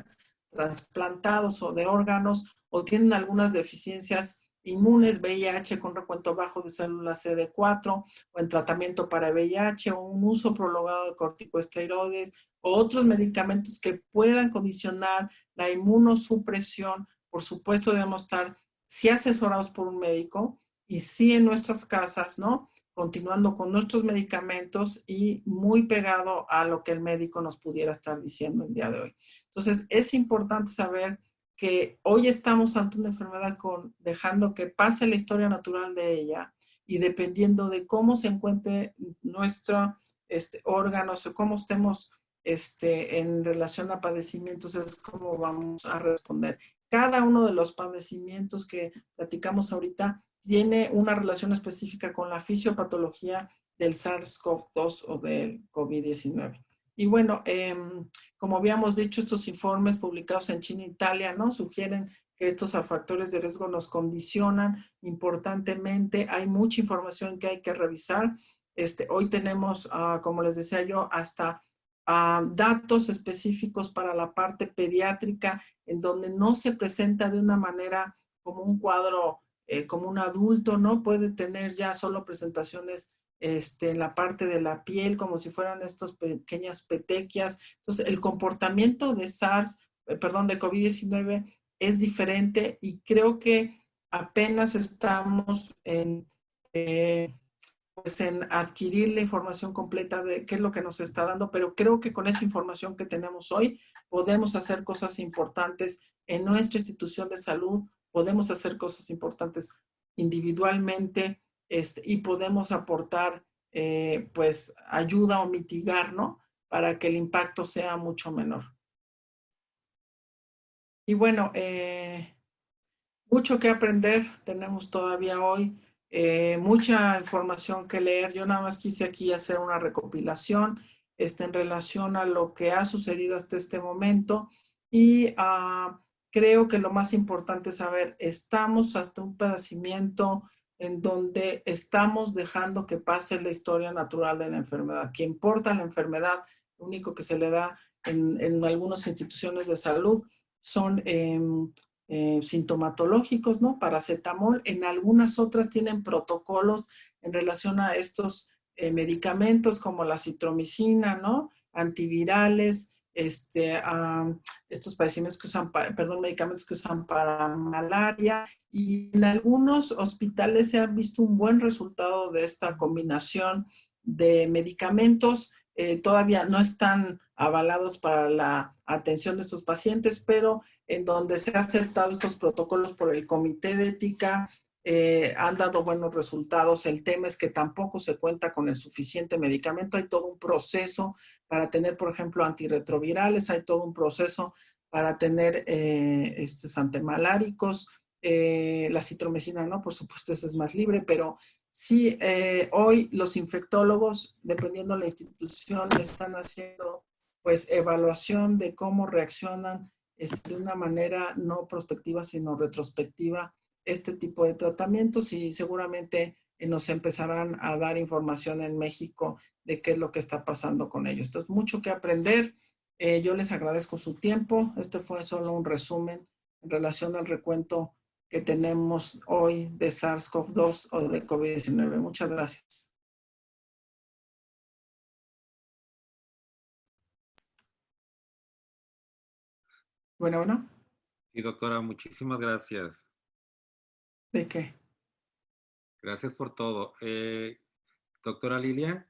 trasplantados o de órganos o tienen algunas deficiencias inmunes, VIH con recuento bajo de células CD4 o en tratamiento para VIH o un uso prolongado de corticosteroides o otros medicamentos que puedan condicionar la inmunosupresión. Por supuesto, debemos estar sí asesorados por un médico y sí en nuestras casas, ¿no? Continuando con nuestros medicamentos y muy pegado a lo que el médico nos pudiera estar diciendo el día de hoy. Entonces, es importante saber que hoy estamos ante una enfermedad dejando que pase la historia natural de ella y dependiendo de cómo se encuentre nuestro órganos o cómo estemos en relación a padecimientos es como vamos a responder. Cada uno de los padecimientos que platicamos ahorita tiene una relación específica con la fisiopatología del SARS-CoV-2 o del COVID-19. Y bueno, como habíamos dicho, estos informes publicados en China e Italia, ¿no? Sugieren que estos factores de riesgo nos condicionan importantemente. Hay mucha información que hay que revisar. Hoy tenemos, como les decía yo, hasta datos específicos para la parte pediátrica, en donde no se presenta de una manera como un cuadro, como un adulto, ¿no? Puede tener ya solo presentaciones en la parte de la piel, como si fueran estas pequeñas petequias. Entonces, el comportamiento de de COVID-19 es diferente y creo que apenas estamos pues en adquirir la información completa de qué es lo que nos está dando, pero creo que con esa información que tenemos hoy podemos hacer cosas importantes en nuestra institución de salud, podemos hacer cosas importantes individualmente y podemos aportar pues ayuda o mitigar, ¿no? Para que el impacto sea mucho menor. Y bueno, mucho que aprender tenemos todavía hoy. Mucha información que leer. Yo nada más quise aquí hacer una recopilación en relación a lo que ha sucedido hasta este momento y creo que lo más importante es saber, estamos hasta un padecimiento en donde estamos dejando que pase la historia natural de la enfermedad. Que importa la enfermedad, lo único que se le da en algunas instituciones de salud son sintomatológicos, ¿no? Paracetamol. En algunas otras tienen protocolos en relación a estos medicamentos como la citromicina, ¿no? Antivirales, estos padecimientos que usan, medicamentos que usan para malaria. Y en algunos hospitales se ha visto un buen resultado de esta combinación de medicamentos. Todavía no están avalados para la atención de estos pacientes, pero en donde se han aceptado estos protocolos por el Comité de Ética, han dado buenos resultados. El tema es que tampoco se cuenta con el suficiente medicamento. Hay todo un proceso para tener, por ejemplo, antirretrovirales, hay todo un proceso para tener antimaláricos. La citromicina, ¿no? Por supuesto, esa es más libre, pero sí, hoy los infectólogos, dependiendo de la institución, están haciendo pues evaluación de cómo reaccionan de una manera no prospectiva, sino retrospectiva este tipo de tratamientos y seguramente nos empezarán a dar información en México de qué es lo que está pasando con ellos. Entonces, mucho que aprender. Yo les agradezco su tiempo. Este fue solo un resumen en relación al recuento que tenemos hoy de SARS-CoV-2 o de COVID-19. Muchas gracias. Bueno. Y doctora, muchísimas gracias. ¿De qué? Gracias por todo. Doctora Lilia.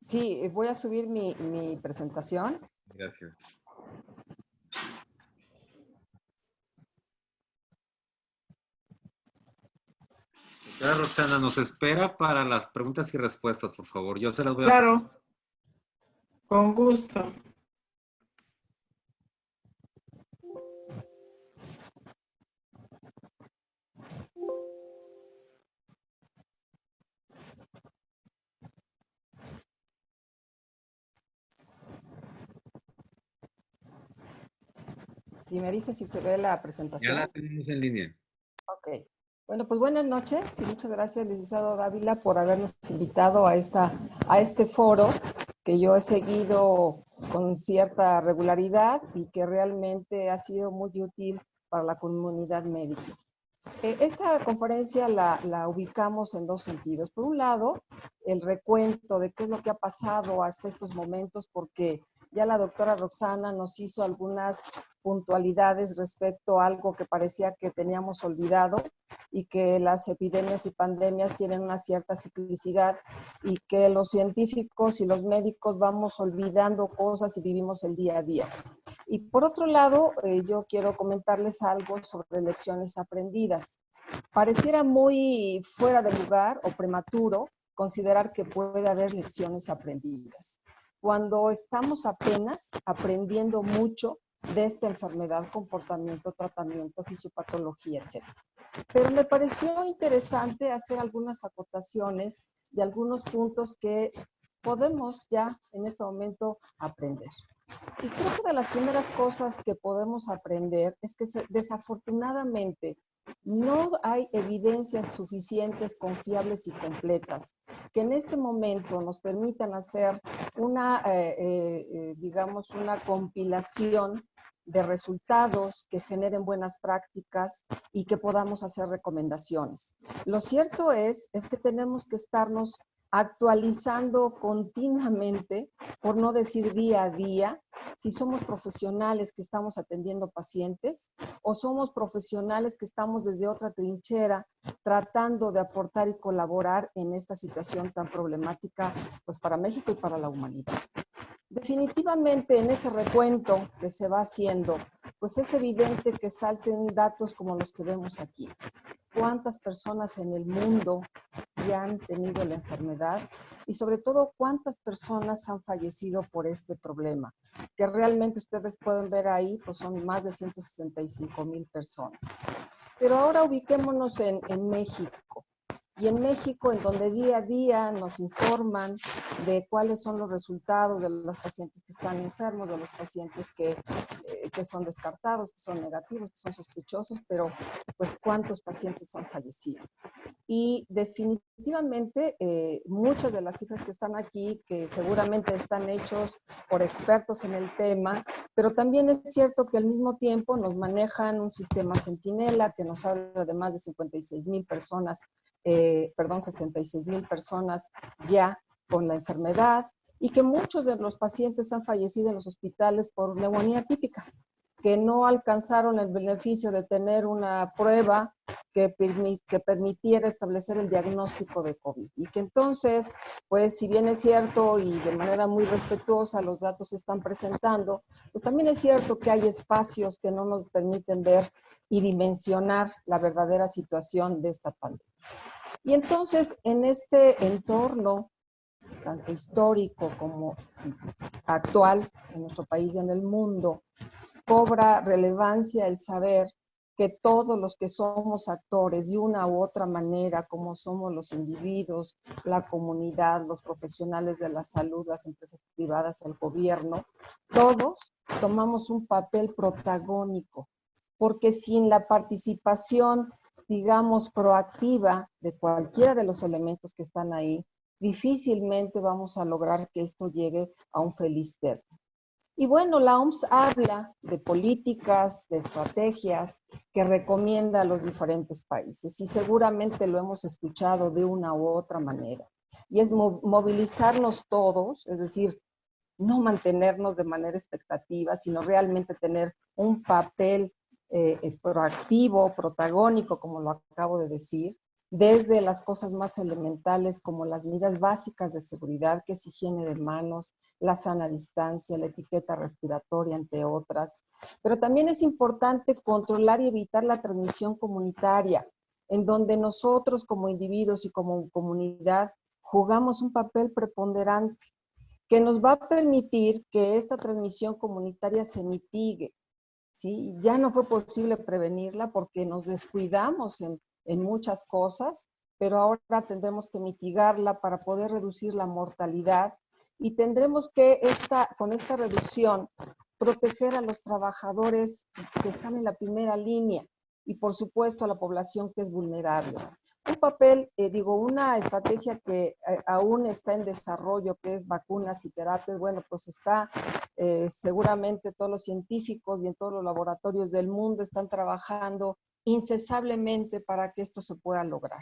Sí, voy a subir mi presentación. Gracias. Ya, Roxana, nos espera para las preguntas y respuestas, por favor. Yo se las voy a... Claro, con gusto. Si me dice si se ve la Ya la presentación. tenemos en línea. Ok. Bueno, pues buenas noches y muchas gracias, licenciado Dávila, por habernos invitado a este foro que yo he seguido con cierta regularidad y que realmente ha sido muy útil para la comunidad médica. Esta conferencia la ubicamos en dos sentidos. Por un lado, el recuento de qué es lo que ha pasado hasta estos momentos, porque ya la doctora Roxana nos hizo algunas puntualidades respecto a algo que parecía que teníamos olvidado y que las epidemias y pandemias tienen una cierta ciclicidad y que los científicos y los médicos vamos olvidando cosas y vivimos el día a día. Y por otro lado, yo quiero comentarles algo sobre lecciones aprendidas. Pareciera muy fuera de lugar o prematuro considerar que puede haber lecciones aprendidas, cuando estamos apenas aprendiendo mucho de esta enfermedad, comportamiento, tratamiento, fisiopatología, etc. Pero me pareció interesante hacer algunas acotaciones de algunos puntos que podemos ya en este momento aprender. Y creo que de las primeras cosas que podemos aprender es que desafortunadamente no hay evidencias suficientes, confiables y completas que en este momento nos permitan hacer digamos, una compilación de resultados que generen buenas prácticas y que podamos hacer recomendaciones. Lo cierto es que tenemos que estarnos actualizando continuamente, por no decir día a día, si somos profesionales que estamos atendiendo pacientes o somos profesionales que estamos desde otra trinchera tratando de aportar y colaborar en esta situación tan problemática pues para México y para la humanidad. Definitivamente en ese recuento que se va haciendo, pues es evidente que salten datos como los que vemos aquí. ¿Cuántas personas en el mundo ya han tenido la enfermedad? Y sobre todo, ¿cuántas personas han fallecido por este problema? Que realmente ustedes pueden ver ahí, pues son más de 165,000 personas. Pero ahora ubiquémonos en México. Y en México, en donde día a día nos informan de cuáles son los resultados de los pacientes que están enfermos, de los pacientes que son descartados, que son negativos, que son sospechosos, pero pues cuántos pacientes han fallecido. Y definitivamente muchas de las cifras que están aquí, que seguramente están hechos por expertos en el tema, pero también es cierto que al mismo tiempo nos manejan un sistema Centinela que nos habla de más de 56,000 personas, 66,000 personas ya con la enfermedad y que muchos de los pacientes han fallecido en los hospitales por neumonía típica, que no alcanzaron el beneficio de tener una prueba que permitiera establecer el diagnóstico de COVID. Y que entonces, pues si bien es cierto y de manera muy respetuosa los datos se están presentando, pues también es cierto que hay espacios que no nos permiten ver y dimensionar la verdadera situación de esta pandemia. Y entonces, en este entorno, tanto histórico como actual en nuestro país y en el mundo, cobra relevancia el saber que todos los que somos actores de una u otra manera, como somos los individuos, la comunidad, los profesionales de la salud, las empresas privadas, el gobierno, todos tomamos un papel protagónico, porque sin la participación, digamos, proactiva de cualquiera de los elementos que están ahí, difícilmente vamos a lograr que esto llegue a un feliz término. Y bueno, la OMS habla de políticas, de estrategias que recomienda a los diferentes países y seguramente lo hemos escuchado de una u otra manera. Y es movilizarnos todos, es decir, no mantenernos de manera expectativa, sino realmente tener un papel proactivo, protagónico, como lo acabo de decir, desde las cosas más elementales como las medidas básicas de seguridad, que es higiene de manos, la sana distancia, la etiqueta respiratoria, entre otras. Pero también es importante controlar y evitar la transmisión comunitaria. en donde nosotros como individuos y como comunidad jugamos un papel preponderante que nos va a permitir que esta transmisión comunitaria se mitigue, ¿sí? Ya no fue posible prevenirla porque nos descuidamos en muchas cosas, pero ahora tendremos que mitigarla para poder reducir la mortalidad y tendremos que, con esta reducción, proteger a los trabajadores que están en la primera línea y, por supuesto, a la población que es vulnerable. Un papel, una estrategia que aún está en desarrollo, que es vacunas y terapias, bueno, pues está seguramente todos los científicos y en todos los laboratorios del mundo están trabajando incesantemente para que esto se pueda lograr.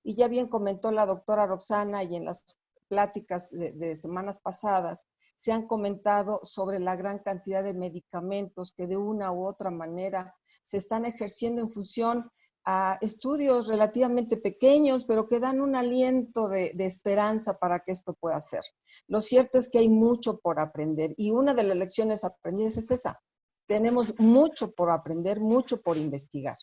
Y ya bien comentó la doctora Roxana y en las pláticas de semanas pasadas, se han comentado sobre la gran cantidad de medicamentos que de una u otra manera se están ejerciendo en función a estudios relativamente pequeños, pero que dan un aliento de esperanza para que esto pueda ser. Lo cierto es que hay mucho por aprender y una de las lecciones aprendidas es esa. Tenemos mucho por aprender, mucho por investigar.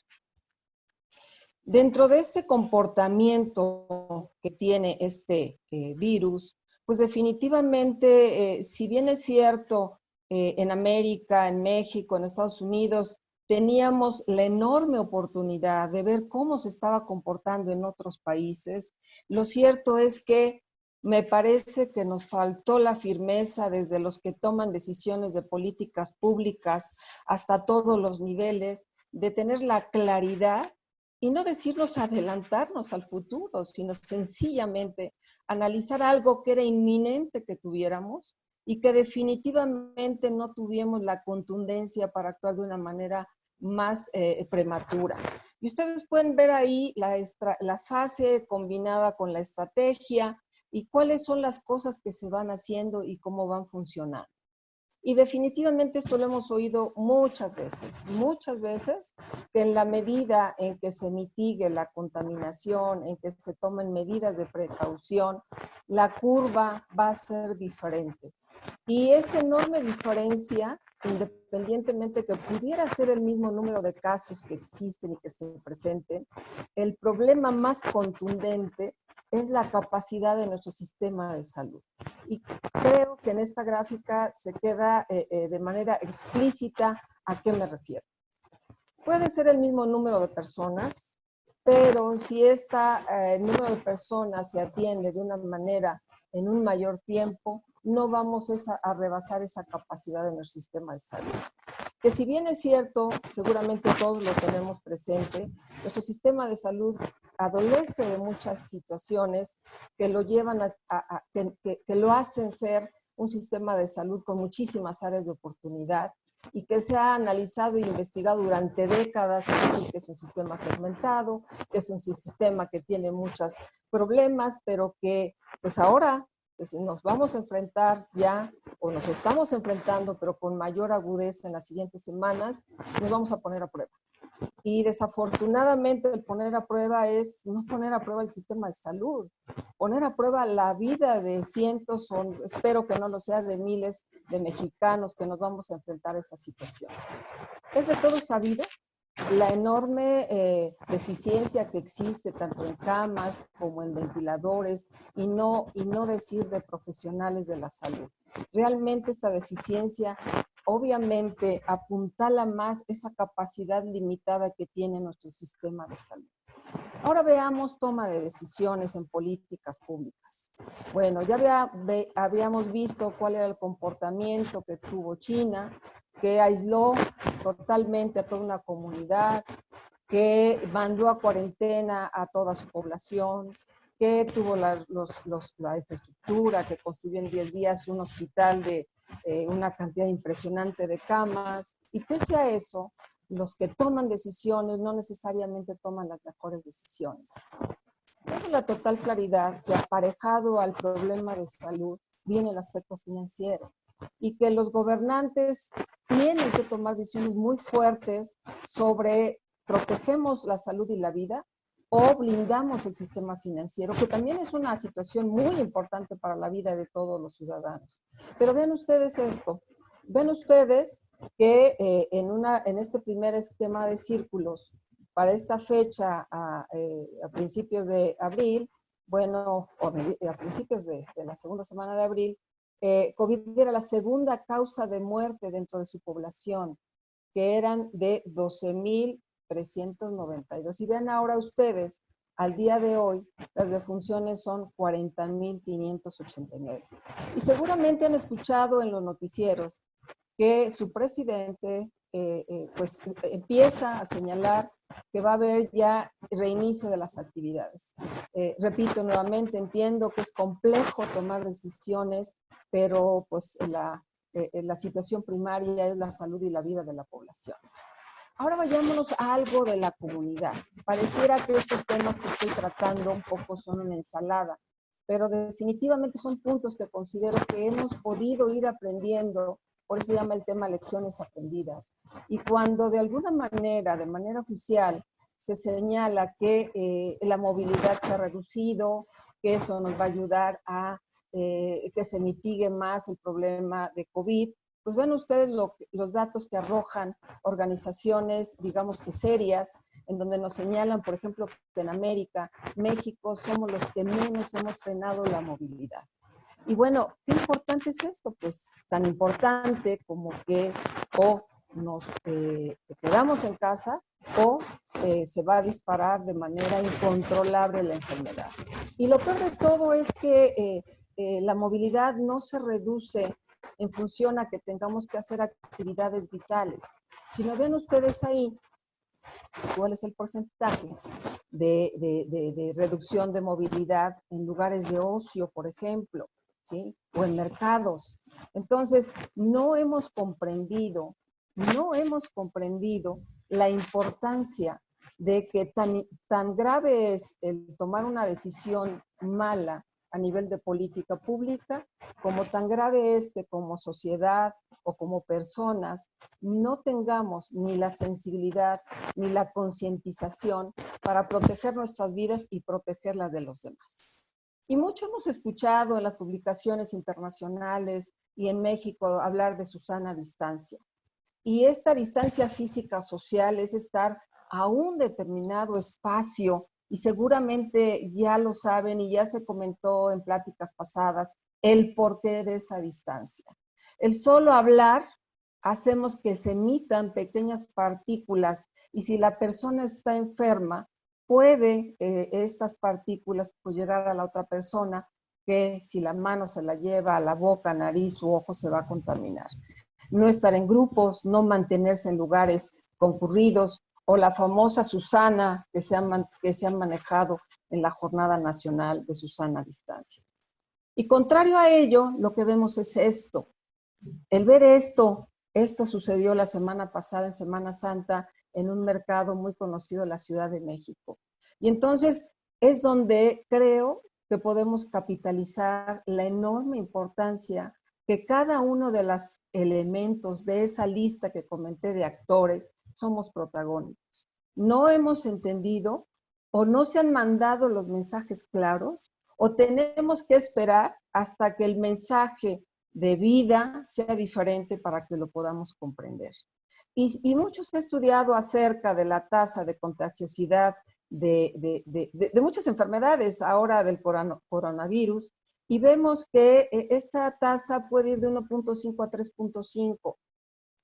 Dentro de este comportamiento que tiene este virus, pues definitivamente, si bien es cierto, en América, en México, en Estados Unidos, teníamos la enorme oportunidad de ver cómo se estaba comportando en otros países, lo cierto es que me parece que nos faltó la firmeza desde los que toman decisiones de políticas públicas hasta todos los niveles, de tener la claridad y no decirnos adelantarnos al futuro, sino sencillamente analizar algo que era inminente que tuviéramos y que definitivamente no tuvimos la contundencia para actuar de una manera más prematura. Y ustedes pueden ver ahí la fase combinada con la estrategia y cuáles son las cosas que se van haciendo y cómo van funcionando. Y definitivamente esto lo hemos oído muchas veces, que en la medida en que se mitigue la contaminación, en que se tomen medidas de precaución, la curva va a ser diferente. Y esta enorme diferencia, independientemente que pudiera ser el mismo número de casos que existen y que se presenten, el problema más contundente es la capacidad de nuestro sistema de salud. Y creo que en esta gráfica se queda de manera explícita a qué me refiero. Puede ser el mismo número de personas, pero si el número de personas se atiende de una manera en un mayor tiempo, no vamos a rebasar esa capacidad de nuestro sistema de salud. Que si bien es cierto, seguramente todos lo tenemos presente, nuestro sistema de salud adolece de muchas situaciones que lo llevan que lo hacen ser un sistema de salud con muchísimas áreas de oportunidad y que se ha analizado y investigado durante décadas, es decir, que es un sistema segmentado, que es un sistema que tiene muchos problemas, pero que pues ahora pues, nos vamos a enfrentar ya, o nos estamos enfrentando, pero con mayor agudeza en las siguientes semanas, nos vamos a poner a prueba. Y desafortunadamente el poner a prueba es no poner a prueba el sistema de salud, poner a prueba la vida de cientos, o espero que no lo sea, de miles de mexicanos que nos vamos a enfrentar a esa situación. Es de todo sabido la enorme deficiencia que existe tanto en camas como en ventiladores y no decir de profesionales de la salud. Realmente esta deficiencia obviamente apuntala más esa capacidad limitada que tiene nuestro sistema de salud. Ahora veamos toma de decisiones en políticas públicas. Bueno, ya habíamos visto cuál era el comportamiento que tuvo China, que aisló totalmente a toda una comunidad, que mandó a cuarentena a toda su población, que tuvo la infraestructura, que construyó en 10 días un hospital de una cantidad impresionante de camas, y pese a eso, los que toman decisiones no necesariamente toman las mejores decisiones. Tengo la total claridad que aparejado al problema de salud viene el aspecto financiero y que los gobernantes tienen que tomar decisiones muy fuertes sobre protegemos la salud y la vida o blindamos el sistema financiero, que también es una situación muy importante para la vida de todos los ciudadanos. Pero vean ustedes esto, ven ustedes que en este primer esquema de círculos para esta fecha, a principios de abril, bueno, o a principios de la segunda semana de abril, COVID era la segunda causa de muerte dentro de su población, que eran de 12,392. Y vean ahora ustedes, al día de hoy, las defunciones son 40,589. Y seguramente han escuchado en los noticieros que su presidente pues empieza a señalar que va a haber ya reinicio de las actividades. Repito nuevamente, entiendo que es complejo tomar decisiones, pero pues la situación primaria es la salud y la vida de la población. Ahora vayámonos a algo de la comunidad. Pareciera que estos temas que estoy tratando un poco son una ensalada, pero definitivamente son puntos que considero que hemos podido ir aprendiendo. Por eso se llama el tema lecciones aprendidas. Y cuando de alguna manera, de manera oficial, se señala que la movilidad se ha reducido, que esto nos va a ayudar a que se mitigue más el problema de COVID, pues ven ustedes los datos que arrojan organizaciones, digamos que serias, en donde nos señalan, por ejemplo, que en América, México, somos los que menos hemos frenado la movilidad. Y bueno, ¿qué importante es esto? Pues tan importante como que o nos quedamos en casa o se va a disparar de manera incontrolable la enfermedad. Y lo peor de todo es que la movilidad no se reduce en función a que tengamos que hacer actividades vitales. Si me ven ustedes ahí, ¿cuál es el porcentaje de reducción de movilidad en lugares de ocio, por ejemplo? ¿Sí? O en mercados. Entonces, no hemos comprendido la importancia de que tan grave es el tomar una decisión mala a nivel de política pública, como tan grave es que como sociedad o como personas no tengamos ni la sensibilidad ni la concientización para proteger nuestras vidas y proteger las de los demás. Y mucho hemos escuchado en las publicaciones internacionales y en México hablar de su sana distancia. Y esta distancia física social es estar a un determinado espacio, y seguramente ya lo saben y ya se comentó en pláticas pasadas el porqué de esa distancia. El solo hablar hacemos que se emitan pequeñas partículas, y si la persona está enferma, puede estas partículas pues, llegar a la otra persona, que si la mano se la lleva a la boca, nariz u ojo, se va a contaminar. No estar en grupos, no mantenerse en lugares concurridos, o la famosa Susana que se han manejado en la Jornada Nacional de Susana Distancia. Y contrario a ello, lo que vemos es esto. El ver esto sucedió la semana pasada, en Semana Santa, en un mercado muy conocido en la Ciudad de México. Y entonces es donde creo que podemos capitalizar la enorme importancia que cada uno de los elementos de esa lista que comenté de actores somos protagónicos. No hemos entendido o no se han mandado los mensajes claros, o tenemos que esperar hasta que el mensaje de vida sea diferente para que lo podamos comprender. Y muchos han estudiado acerca de la tasa de contagiosidad de muchas enfermedades, ahora del coronavirus, y vemos que esta tasa puede ir de 1.5 a 3.5.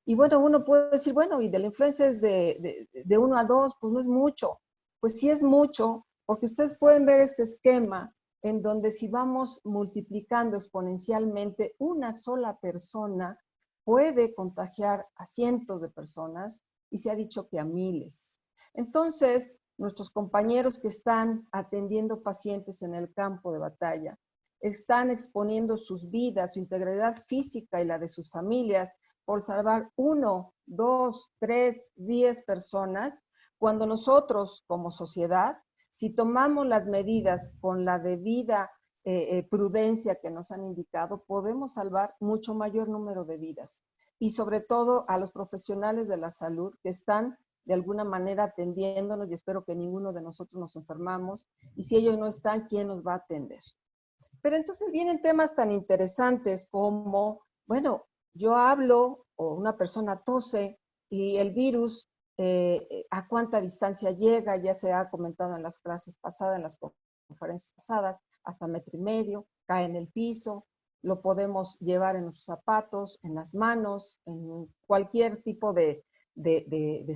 Y bueno, uno puede decir, bueno, y de la influenza es de 1 a 2, pues no es mucho. Pues sí es mucho, porque ustedes pueden ver este esquema en donde si vamos multiplicando exponencialmente, una sola persona puede contagiar a cientos de personas, y se ha dicho que a miles. Entonces, nuestros compañeros que están atendiendo pacientes en el campo de batalla, están exponiendo sus vidas, su integridad física y la de sus familias por salvar 1, 2, 3, 10 personas, cuando nosotros como sociedad, si tomamos las medidas con la debida prudencia que nos han indicado, podemos salvar mucho mayor número de vidas. Y sobre todo a los profesionales de la salud que están de alguna manera atendiéndonos, y espero que ninguno de nosotros nos enfermamos, y si ellos no están, ¿quién nos va a atender? Pero entonces vienen temas tan interesantes como, bueno, yo hablo o una persona tose y el virus a cuánta distancia llega, ya se ha comentado en las clases pasadas, en las conferencias pasadas, hasta 1,5 metros, cae en el piso, lo podemos llevar en nuestros zapatos, en las manos, en cualquier tipo de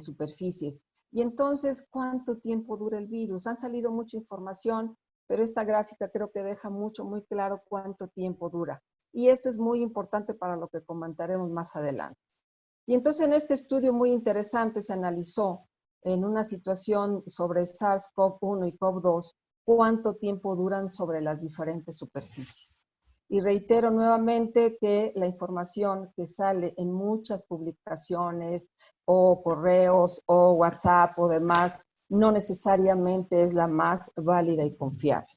superficies. Y entonces, ¿cuánto tiempo dura el virus? Han salido mucha información, pero esta gráfica creo que deja muy claro cuánto tiempo dura. Y esto es muy importante para lo que comentaremos más adelante. Y entonces en este estudio muy interesante se analizó en una situación sobre SARS-CoV-1 y CoV-2 cuánto tiempo duran sobre las diferentes superficies. Y reitero nuevamente que la información que sale en muchas publicaciones o correos o WhatsApp o demás no necesariamente es la más válida y confiable.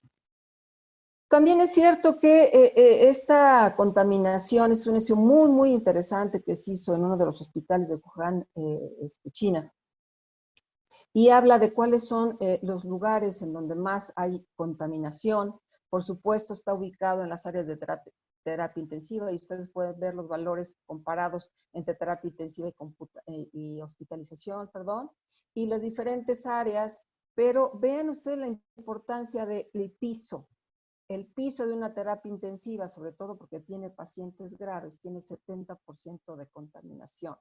También es cierto que esta contaminación es un estudio muy interesante que se hizo en uno de los hospitales de Wuhan, China, y habla de cuáles son los lugares en donde más hay contaminación. Por supuesto, está ubicado en las áreas de terapia intensiva y ustedes pueden ver los valores comparados entre terapia intensiva y hospitalización, y las diferentes áreas, pero vean ustedes la importancia del piso. El piso de una terapia intensiva, sobre todo porque tiene pacientes graves, tiene 70% de contaminación.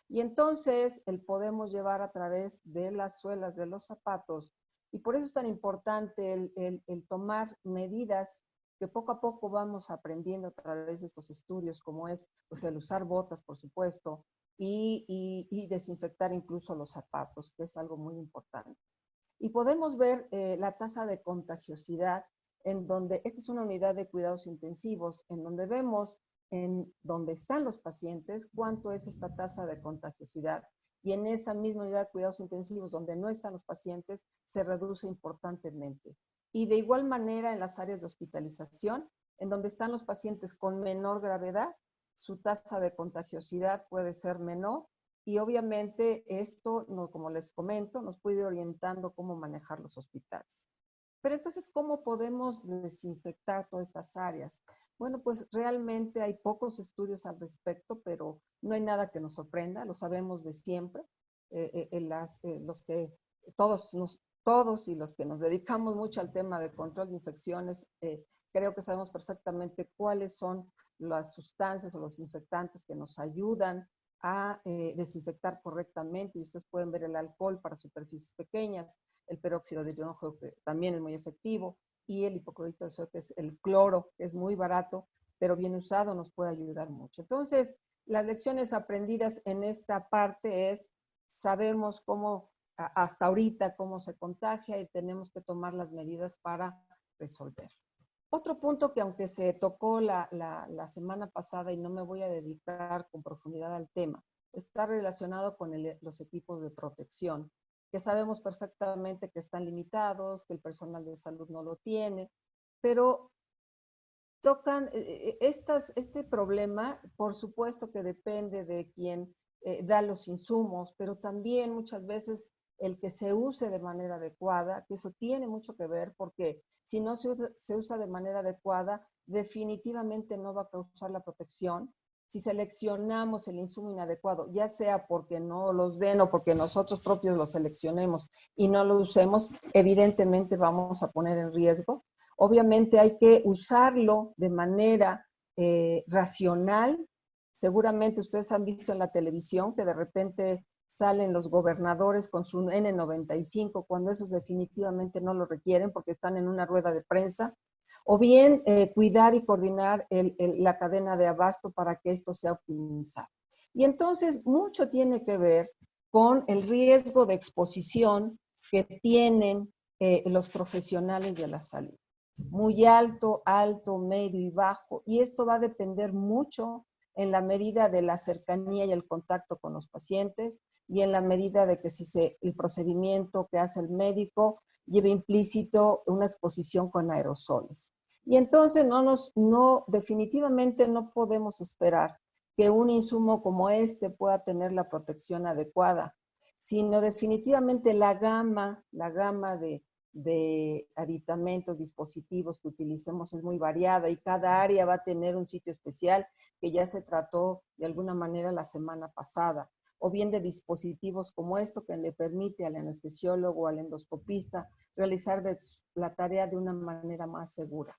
Y entonces el podemos llevar a través de las suelas de los zapatos. Y por eso es tan importante el tomar medidas que poco a poco vamos aprendiendo a través de estos estudios, como es pues, el usar botas, por supuesto, y desinfectar incluso los zapatos, que es algo muy importante. Y podemos ver la tasa de contagiosidad en donde, esta es una unidad de cuidados intensivos, en donde vemos en donde están los pacientes, cuánto es esta tasa de contagiosidad. Y en esa misma unidad de cuidados intensivos, donde no están los pacientes, se reduce importantemente. Y de igual manera en las áreas de hospitalización, en donde están los pacientes con menor gravedad, su tasa de contagiosidad puede ser menor. Y obviamente esto, como les comento, nos puede ir orientando cómo manejar los hospitales. Pero entonces, ¿cómo podemos desinfectar todas estas áreas? Bueno, pues realmente hay pocos estudios al respecto, pero no hay nada que nos sorprenda, lo sabemos de siempre. Los que todos y los que nos dedicamos mucho al tema de control de infecciones, creo que sabemos perfectamente cuáles son las sustancias o los infectantes que nos ayudan a desinfectar correctamente. Y ustedes pueden ver el alcohol para superficies pequeñas, el peróxido de hidrógeno, que también es muy efectivo, y el hipoclorito de sodio, que es el cloro, que es muy barato, pero bien usado nos puede ayudar mucho. Entonces, las lecciones aprendidas en esta parte es, sabemos cómo, hasta ahorita, cómo se contagia y tenemos que tomar las medidas para resolver. Otro punto que aunque se tocó la semana pasada y no me voy a dedicar con profundidad al tema, está relacionado con los equipos de protección, que sabemos perfectamente que están limitados, que el personal de salud no lo tiene, pero tocan este problema, por supuesto que depende de quien da los insumos, pero también muchas veces el que se use de manera adecuada, que eso tiene mucho que ver, porque si no se usa de manera adecuada, definitivamente no va a causar la protección. Si seleccionamos el insumo inadecuado, ya sea porque no los den o porque nosotros propios lo seleccionemos y no lo usemos, evidentemente vamos a poner en riesgo. Obviamente hay que usarlo de manera racional. Seguramente ustedes han visto en la televisión que de repente salen los gobernadores con su N95 cuando esos definitivamente no lo requieren porque están en una rueda de prensa. O bien cuidar y coordinar la cadena de abasto para que esto sea optimizado. Y entonces mucho tiene que ver con el riesgo de exposición que tienen los profesionales de la salud. Muy alto, medio y bajo. Y esto va a depender mucho en la medida de la cercanía y el contacto con los pacientes y en la medida de que el procedimiento que hace el médico lleva implícito una exposición con aerosoles. Y entonces definitivamente no podemos esperar que un insumo como este pueda tener la protección adecuada, sino definitivamente la gama de aditamentos, dispositivos que utilicemos es muy variada y cada área va a tener un sitio especial que ya se trató de alguna manera la semana pasada. o bien de dispositivos como esto que le permite al anestesiólogo o al endoscopista realizar la tarea de una manera más segura.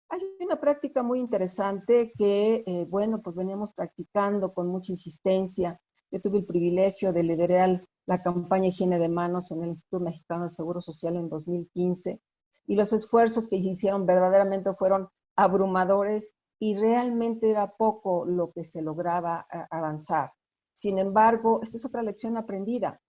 Hay una práctica muy interesante que, bueno, pues veníamos practicando con mucha insistencia. Yo tuve el privilegio de liderar la campaña Higiene de Manos en el Instituto Mexicano del Seguro Social en 2015, y los esfuerzos que se hicieron verdaderamente fueron abrumadores y realmente era poco lo que se lograba avanzar. Sin embargo, esta es otra lección aprendida.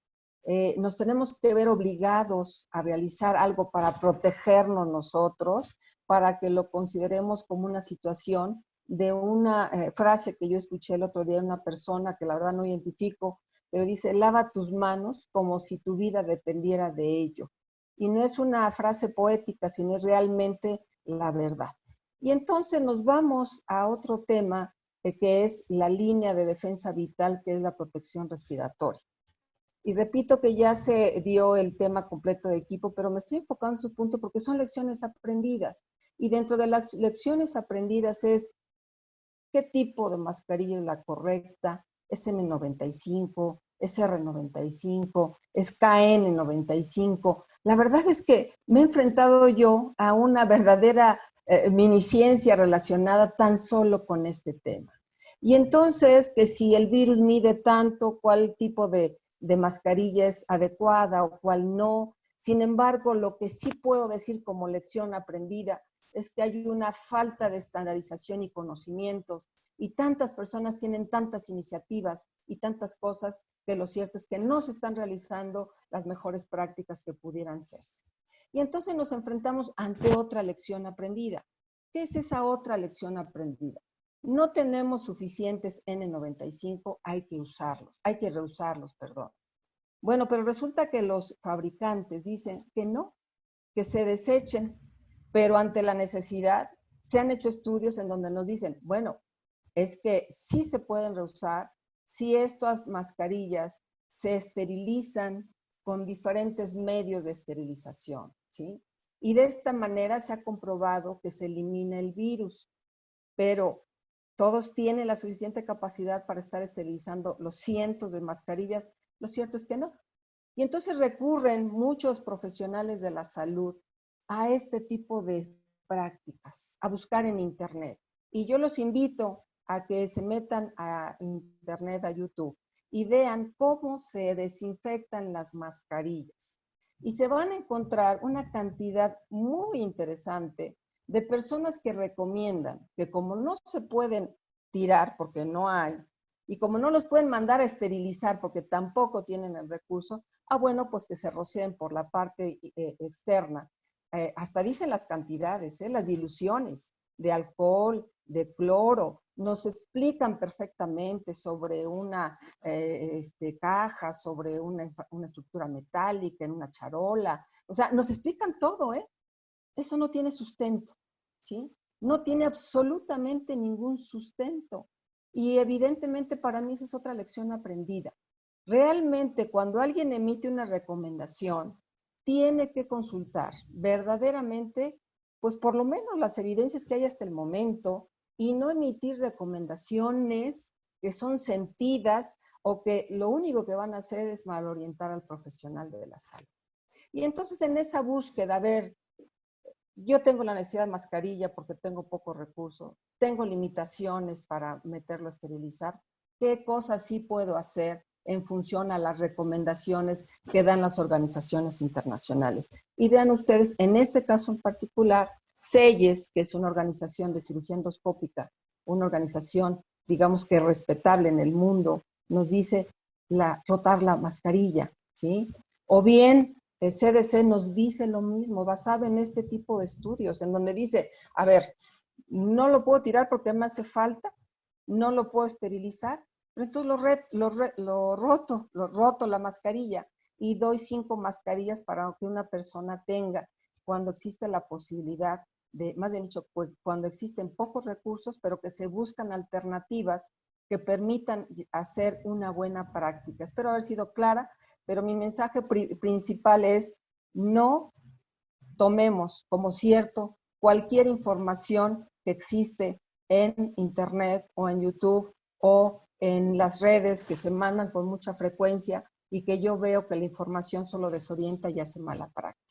Nos tenemos que ver obligados a realizar algo para protegernos nosotros, para que lo consideremos como una situación de una frase que yo escuché el otro día de una persona que la verdad no identifico, pero dice, lava tus manos como si tu vida dependiera de ello. Y no es una frase poética, sino es realmente la verdad. Y entonces nos vamos a otro tema que es la línea de defensa vital, que es la protección respiratoria. Y repito que ya se dio el tema completo de equipo, pero me estoy enfocando en su punto porque son lecciones aprendidas. Y dentro de las lecciones aprendidas es qué tipo de mascarilla es la correcta, es N95, es R95, es KN95. La verdad es que me he enfrentado yo a una verdadera miniciencia relacionada tan solo con este tema. Y entonces, que si el virus mide tanto, cuál tipo de mascarilla es adecuada o cuál no. Sin embargo, lo que sí puedo decir como lección aprendida es que hay una falta de estandarización y conocimientos, y tantas personas tienen tantas iniciativas y tantas cosas que lo cierto es que no se están realizando las mejores prácticas que pudieran serse. Y entonces nos enfrentamos ante otra lección aprendida. ¿Qué es esa otra lección aprendida? No tenemos suficientes N95, hay que reusarlos, perdón. Bueno, pero resulta que los fabricantes dicen que no, que se desechen, pero ante la necesidad se han hecho estudios en donde nos dicen, bueno, es que sí se pueden reusar si estas mascarillas se esterilizan con diferentes medios de esterilización, ¿sí? Y de esta manera se ha comprobado que se elimina el virus, pero ¿todos tienen la suficiente capacidad para estar esterilizando los cientos de mascarillas? Lo cierto es que no. Y entonces recurren muchos profesionales de la salud a este tipo de prácticas, a buscar en Internet. Y yo los invito a que se metan a Internet, a YouTube, y vean cómo se desinfectan las mascarillas. Y se van a encontrar una cantidad muy interesante de personas que recomiendan que como no se pueden tirar porque no hay, y como no los pueden mandar a esterilizar porque tampoco tienen el recurso, bueno, pues que se roceen por la parte externa. Hasta dicen las cantidades, las diluciones de alcohol, de cloro, nos explican perfectamente sobre una caja, sobre una estructura metálica, en una charola. O sea, nos explican todo, ¿eh? Eso no tiene sustento, ¿sí? No tiene absolutamente ningún sustento. Y evidentemente para mí esa es otra lección aprendida. Realmente cuando alguien emite una recomendación, tiene que consultar verdaderamente, pues por lo menos las evidencias que hay hasta el momento, y no emitir recomendaciones que son sentidas o que lo único que van a hacer es malorientar al profesional de la salud. Y entonces en esa búsqueda, a ver, yo tengo la necesidad de mascarilla porque tengo pocos recursos, tengo limitaciones para meterlo a esterilizar, ¿qué cosas sí puedo hacer en función a las recomendaciones que dan las organizaciones internacionales? Y vean ustedes, en este caso en particular, SEYES, que es una organización de cirugía endoscópica, una organización, digamos que respetable en el mundo, nos dice rotar la mascarilla, ¿sí? O bien, el CDC nos dice lo mismo, basado en este tipo de estudios, en donde dice, a ver, no lo puedo tirar porque me hace falta, no lo puedo esterilizar, pero entonces lo roto la mascarilla y doy 5 mascarillas para que una persona tenga, cuando existe la posibilidad de, más bien dicho, pues, cuando existen pocos recursos, pero que se buscan alternativas que permitan hacer una buena práctica. Espero haber sido clara, pero mi mensaje principal es: no tomemos como cierto cualquier información que existe en Internet o en YouTube o en las redes que se mandan con mucha frecuencia y que yo veo que la información solo desorienta y hace mala práctica.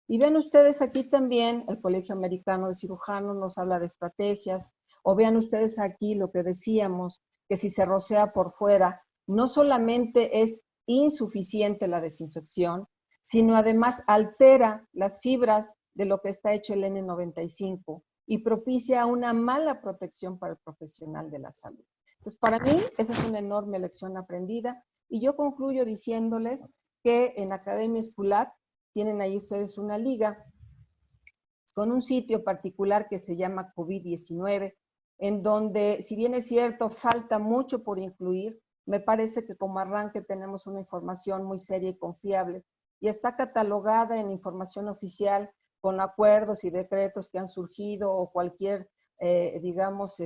Y ven ustedes aquí también, el Colegio Americano de Cirujanos nos habla de estrategias, o vean ustedes aquí lo que decíamos, que si se rocea por fuera, no solamente es insuficiente la desinfección, sino además altera las fibras de lo que está hecho el N95 y propicia una mala protección para el profesional de la salud. Entonces, para mí, esa es una enorme lección aprendida, y yo concluyo diciéndoles que en Academia Esculap tienen ahí ustedes una liga con un sitio particular que se llama COVID-19, en donde, si bien es cierto, falta mucho por incluir, me parece que como arranque tenemos una información muy seria y confiable, y está catalogada en información oficial con acuerdos y decretos que han surgido o cualquier, digamos,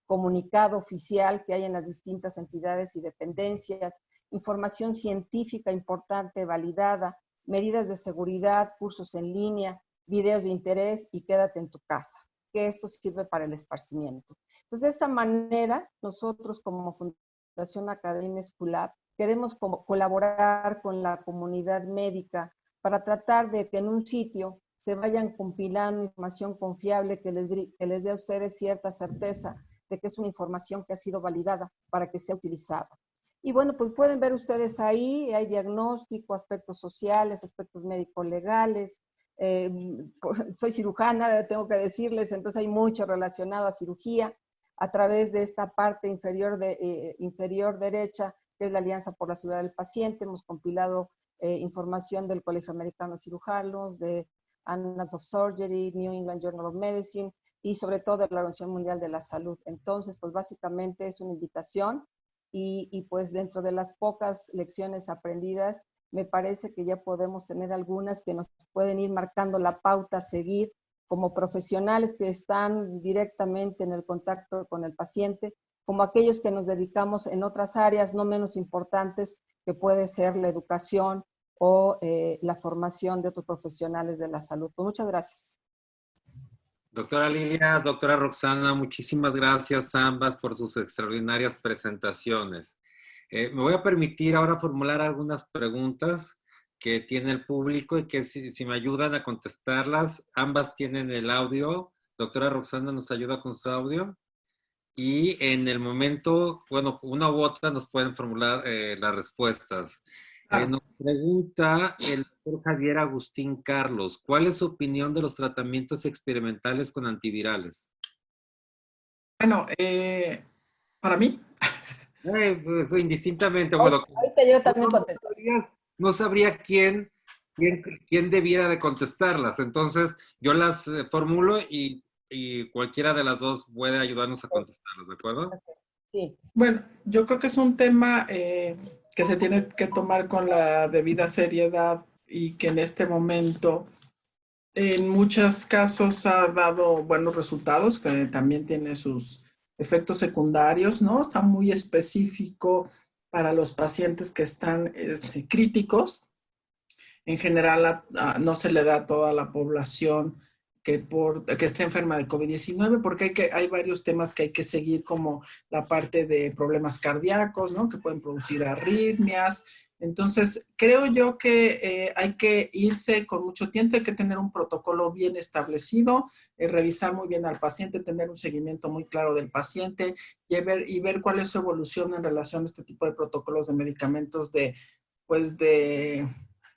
comunicado oficial que hay en las distintas entidades y dependencias, información científica importante, validada, medidas de seguridad, cursos en línea, videos de interés y quédate en tu casa, que esto sirve para el esparcimiento. Entonces, de esta manera, nosotros como Fundación Academia Esculap queremos colaborar con la comunidad médica para tratar de que en un sitio se vayan compilando información confiable que les dé a ustedes cierta certeza de que es una información que ha sido validada para que sea utilizada. Y bueno, pues pueden ver ustedes ahí, hay diagnóstico, aspectos sociales, aspectos médico-legales. Soy cirujana, tengo que decirles, entonces hay mucho relacionado a cirugía a través de esta parte inferior derecha, que es la Alianza por la Seguridad del Paciente. Hemos compilado información del Colegio Americano de Cirujanos, de Annals of Surgery, New England Journal of Medicine y sobre todo de la Organización Mundial de la Salud. Entonces, pues básicamente es una invitación y pues dentro de las pocas lecciones aprendidas, me parece que ya podemos tener algunas que nos pueden ir marcando la pauta a seguir como profesionales que están directamente en el contacto con el paciente, como aquellos que nos dedicamos en otras áreas no menos importantes, que puede ser la educación o la formación de otros profesionales de la salud. Pues muchas gracias. Doctora Lilia, doctora Roxana, muchísimas gracias a ambas por sus extraordinarias presentaciones. Me voy a permitir ahora formular algunas preguntas que tiene el público y que si me ayudan a contestarlas, ambas tienen el audio. Doctora Roxana nos ayuda con su audio. Y en el momento, bueno, una u otra nos pueden formular las respuestas. Nos pregunta el doctor Javier Agustín Carlos, ¿cuál es su opinión de los tratamientos experimentales con antivirales? Bueno, para mí. Pues, indistintamente, bueno, Ahorita yo también contesto. No sabría quién debiera de contestarlas. Entonces, yo las formulo y cualquiera de las dos puede ayudarnos a contestarlas, ¿de acuerdo? Sí. Bueno, yo creo que es un tema que se tiene que tomar con la debida seriedad y que en este momento en muchos casos ha dado buenos resultados, que también tiene sus efectos secundarios, ¿no? Está muy específico para los pacientes que están críticos. En general, no se le da a toda la población que esté enferma de COVID-19, porque hay varios temas que hay que seguir, como la parte de problemas cardíacos, ¿no? Que pueden producir arritmias. Entonces, creo yo que hay que irse con mucho tiempo, hay que tener un protocolo bien establecido, revisar muy bien al paciente, tener un seguimiento muy claro del paciente y ver cuál es su evolución en relación a este tipo de protocolos de medicamentos de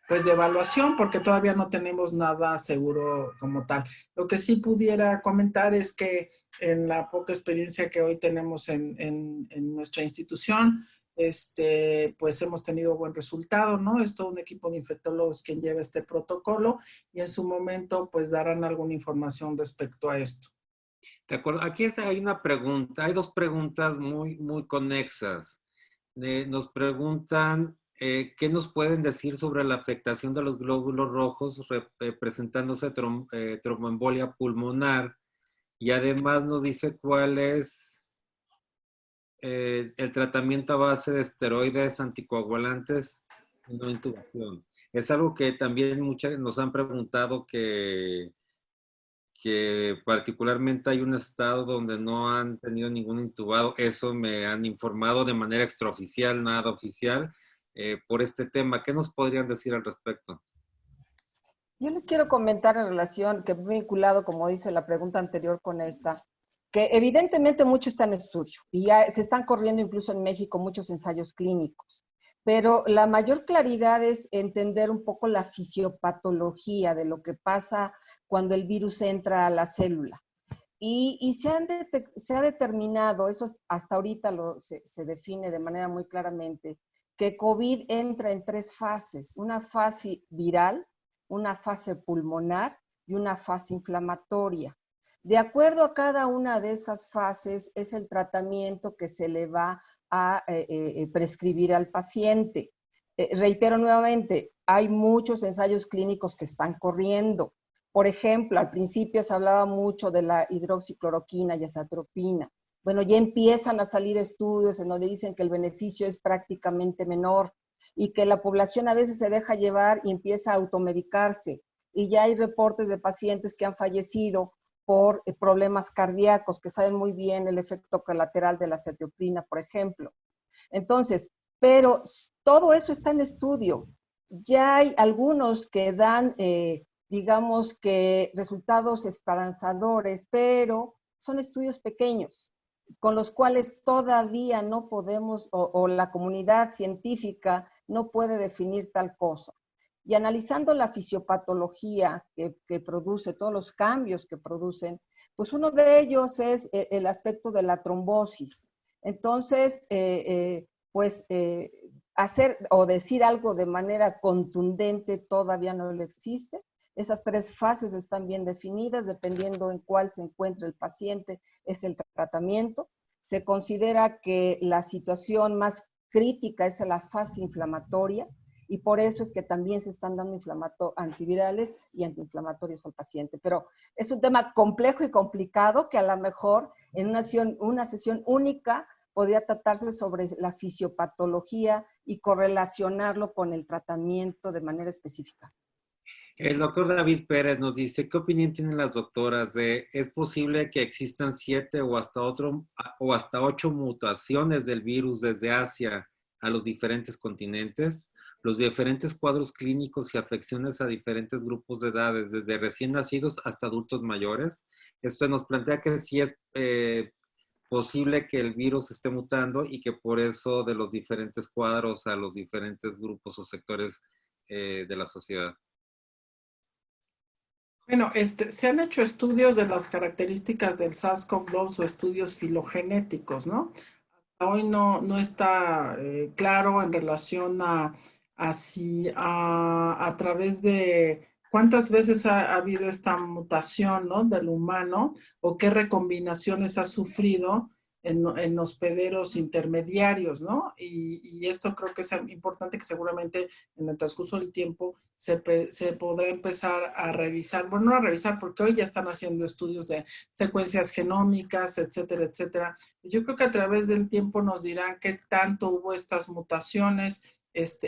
evaluación, porque todavía no tenemos nada seguro como tal. Lo que sí pudiera comentar es que en la poca experiencia que hoy tenemos en nuestra institución, pues hemos tenido buen resultado, ¿no? Es todo un equipo de infectólogos quien lleva este protocolo y en su momento pues darán alguna información respecto a esto. De acuerdo. Aquí hay una pregunta, hay dos preguntas muy conexas. Nos preguntan, ¿qué nos pueden decir sobre la afectación de los glóbulos rojos presentándose tromboembolia pulmonar? Y además nos dice cuál es el tratamiento a base de esteroides anticoagulantes y no intubación. Es algo que también muchas nos han preguntado que que particularmente hay un estado donde no han tenido ningún intubado. Eso me han informado de manera extraoficial, nada oficial, por este tema. ¿Qué nos podrían decir al respecto? Yo les quiero comentar en relación, que vinculado, como dice la pregunta anterior con esta, que evidentemente mucho está en estudio y ya se están corriendo incluso en México muchos ensayos clínicos, pero la mayor claridad es entender un poco la fisiopatología de lo que pasa cuando el virus entra a la célula. Y se ha determinado, eso hasta ahorita se define de manera muy claramente, que COVID entra en 3 fases: una fase viral, una fase pulmonar y una fase inflamatoria. De acuerdo a cada una de esas fases es el tratamiento que se le va a prescribir al paciente. Reitero nuevamente, hay muchos ensayos clínicos que están corriendo. Por ejemplo, al principio se hablaba mucho de la hidroxicloroquina y azatropina. Bueno, ya empiezan a salir estudios en donde dicen que el beneficio es prácticamente menor y que la población a veces se deja llevar y empieza a automedicarse. Y ya hay reportes de pacientes que han fallecido por problemas cardíacos, que saben muy bien el efecto colateral de la azatropina, por ejemplo. Entonces, pero todo eso está en estudio. Ya hay algunos que dan, digamos que resultados esperanzadores, pero son estudios pequeños, con los cuales todavía no podemos, o la comunidad científica no puede definir tal cosa. Y analizando la fisiopatología que produce, todos los cambios que producen, pues uno de ellos es el aspecto de la trombosis. Entonces, hacer o decir algo de manera contundente todavía no lo existe. Esas 3 fases están bien definidas, dependiendo en cuál se encuentre el paciente, es el tratamiento. Se considera que la situación más crítica es la fase inflamatoria, y por eso es que también se están dando antivirales y antiinflamatorios al paciente. Pero es un tema complejo y complicado que a lo mejor en una sesión única podría tratarse sobre la fisiopatología y correlacionarlo con el tratamiento de manera específica. El doctor David Pérez nos dice, ¿qué opinión tienen las doctoras de, es posible que existan 7 o hasta 8 mutaciones del virus desde Asia a los diferentes continentes? Los diferentes cuadros clínicos y afecciones a diferentes grupos de edades, desde recién nacidos hasta adultos mayores. Esto nos plantea que sí es posible que el virus esté mutando y que por eso de los diferentes cuadros a los diferentes grupos o sectores de la sociedad. Bueno, se han hecho estudios de las características del SARS-CoV-2 o estudios filogenéticos, ¿no? Hoy no está claro en relación a través de cuántas veces ha habido esta mutación, ¿no?, del humano, o qué recombinaciones ha sufrido en hospederos intermediarios, ¿no? Y esto creo que es importante, que seguramente en el transcurso del tiempo se podrá empezar a revisar, bueno, no a revisar, porque hoy ya están haciendo estudios de secuencias genómicas, etcétera, etcétera. Yo creo que a través del tiempo nos dirán qué tanto hubo estas mutaciones,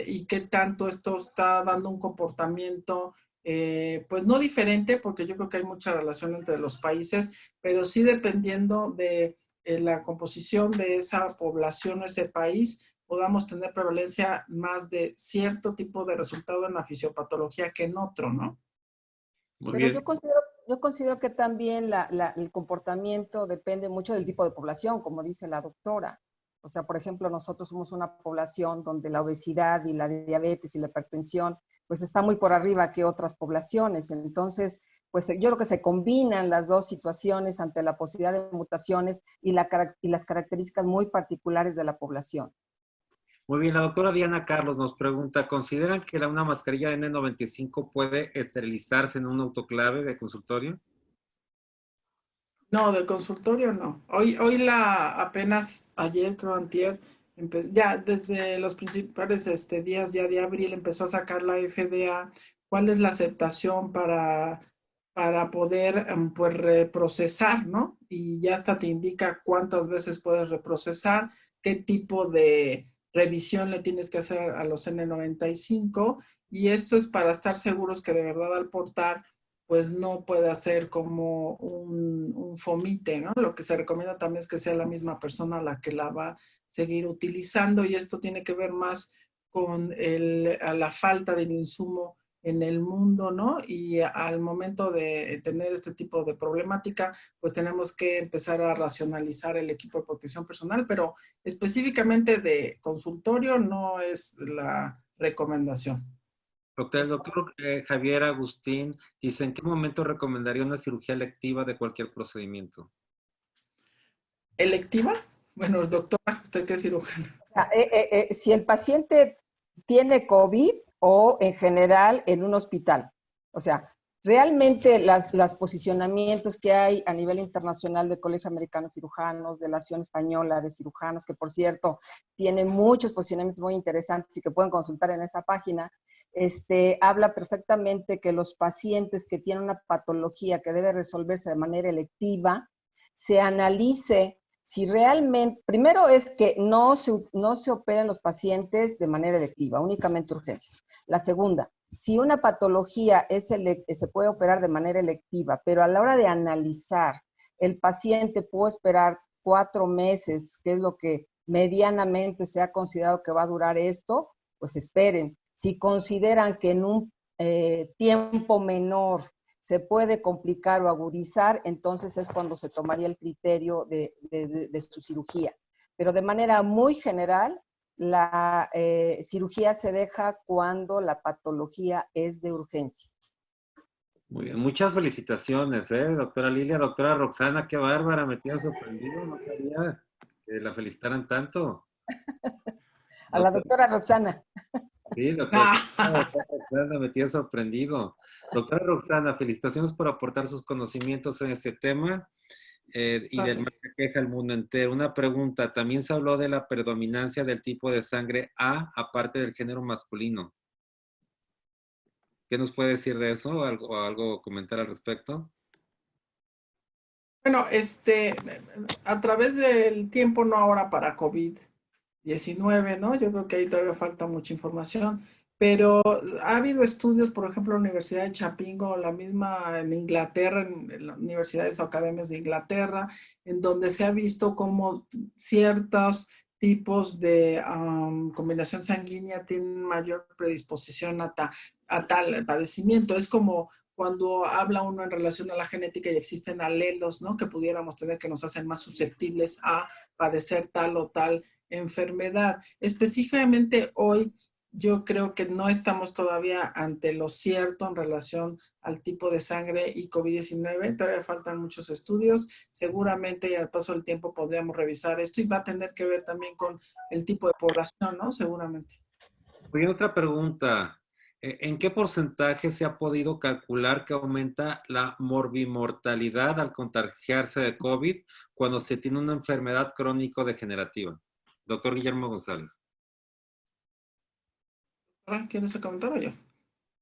y qué tanto esto está dando un comportamiento, pues no diferente, porque yo creo que hay mucha relación entre los países, pero sí dependiendo de la composición de esa población o ese país, podamos tener prevalencia más de cierto tipo de resultado en la fisiopatología que en otro, ¿no? Muy Pero bien. yo considero que también el comportamiento depende mucho del tipo de población, como dice la doctora. O sea, por ejemplo, nosotros somos una población donde la obesidad y la diabetes y la hipertensión, pues está muy por arriba que otras poblaciones. Entonces, pues yo creo que se combinan las dos situaciones ante la posibilidad de mutaciones y las características muy particulares de la población. Muy bien, la doctora Diana Carlos nos pregunta, ¿consideran que una mascarilla N95 puede esterilizarse en un autoclave de consultorio? No, de consultorio no. Hoy apenas ayer, creo antier, ya desde los principales días ya de abril empezó a sacar la FDA cuál es la aceptación para poder pues reprocesar, ¿no? Y ya hasta te indica cuántas veces puedes reprocesar, qué tipo de revisión le tienes que hacer a los N95, y esto es para estar seguros que de verdad al portar pues no pueda ser como un fomite, ¿no? Lo que se recomienda también es que sea la misma persona la que la va a seguir utilizando, y esto tiene que ver más con a la falta del insumo en el mundo, ¿no? Y al momento de tener este tipo de problemática, pues tenemos que empezar a racionalizar el equipo de protección personal, pero específicamente de consultorio no es la recomendación. El doctor Javier Agustín dice, ¿en qué momento recomendaría una cirugía electiva de cualquier procedimiento? ¿Electiva? Bueno, doctora, usted que es cirujana. Si el paciente tiene COVID o en general en un hospital. O sea, realmente los posicionamientos que hay a nivel internacional del Colegio Americano de Cirujanos, de la Asociación Española de Cirujanos, que por cierto tiene muchos posicionamientos muy interesantes y que pueden consultar en esa página, habla perfectamente que los pacientes que tienen una patología que debe resolverse de manera electiva, se analice si realmente, primero es que no se operen los pacientes de manera electiva, únicamente urgencias. La segunda, si una patología se puede operar de manera electiva, pero a la hora de analizar, el paciente puede esperar 4 meses, que es lo que medianamente se ha considerado que va a durar esto, pues esperen. Si consideran que en un tiempo menor se puede complicar o agudizar, entonces es cuando se tomaría el criterio de su cirugía. Pero de manera muy general, la cirugía se deja cuando la patología es de urgencia. Muy bien, muchas felicitaciones, doctora Lilia. Doctora Roxana, qué bárbara, me tiene sorprendido, no sabía que la felicitaran tanto. A la doctora Roxana. Sí, doctora Roxana, me tiene sorprendido. Doctora Roxana, felicitaciones por aportar sus conocimientos en este tema y del mal que queja el mundo entero. Una pregunta, también se habló de la predominancia del tipo de sangre A, aparte del género masculino. ¿Qué nos puede decir de eso? ¿Algo comentar al respecto? Bueno, a través del tiempo, no ahora para COVID-19, ¿no? Yo creo que ahí todavía falta mucha información, pero ha habido estudios, por ejemplo, en la Universidad de Chapingo, la misma en Inglaterra, en las universidades o academias de Inglaterra, en donde se ha visto cómo ciertos tipos de combinación sanguínea tienen mayor predisposición a tal padecimiento. Es como cuando habla uno en relación a la genética y existen alelos, ¿no? Que pudiéramos tener que nos hacen más susceptibles a padecer tal o tal enfermedad. Específicamente hoy, yo creo que no estamos todavía ante lo cierto en relación al tipo de sangre y COVID-19. Todavía faltan muchos estudios. Seguramente al paso del tiempo podríamos revisar esto y va a tener que ver también con el tipo de población, ¿no? Seguramente. Oye, otra pregunta. ¿En qué porcentaje se ha podido calcular que aumenta la morbimortalidad al contagiarse de COVID cuando se tiene una enfermedad crónico-degenerativa? Doctor Guillermo González. ¿Quieres comentar o yo?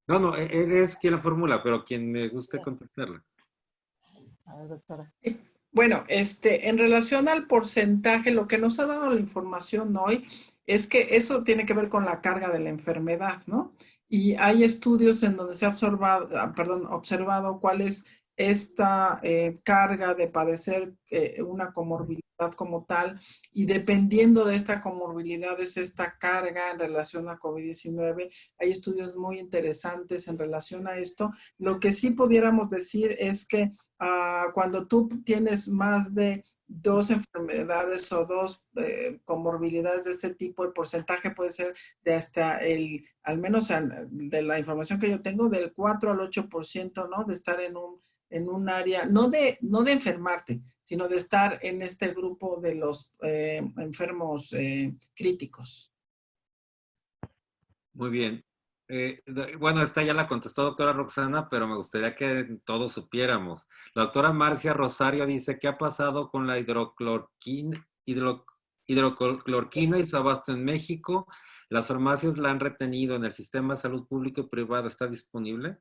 No, él es quien la formula, pero quien me guste contestarla. A ver, doctora. Bueno, en relación al porcentaje, lo que nos ha dado la información hoy es que eso tiene que ver con la carga de la enfermedad, ¿no? Y hay estudios en donde se ha observado cuál es esta carga de padecer una comorbilidad como tal, y dependiendo de esta comorbilidad es esta carga en relación a COVID-19. Hay estudios muy interesantes en relación a esto. Lo que sí pudiéramos decir es que cuando tú tienes más de 2 enfermedades o 2 comorbilidades de este tipo, el porcentaje puede ser de hasta al menos de la información que yo tengo, del 4 al 8%, ¿no? De estar en un área, no de enfermarte, sino de estar en este grupo de los enfermos críticos. Muy bien. Bueno, esta ya la contestó doctora Roxana, pero me gustaría que todos supiéramos. La doctora Marcia Rosario dice, ¿qué ha pasado con la hidroclorquina y su abasto en México? ¿Las farmacias la han retenido en el sistema de salud público y privado? ¿Está disponible?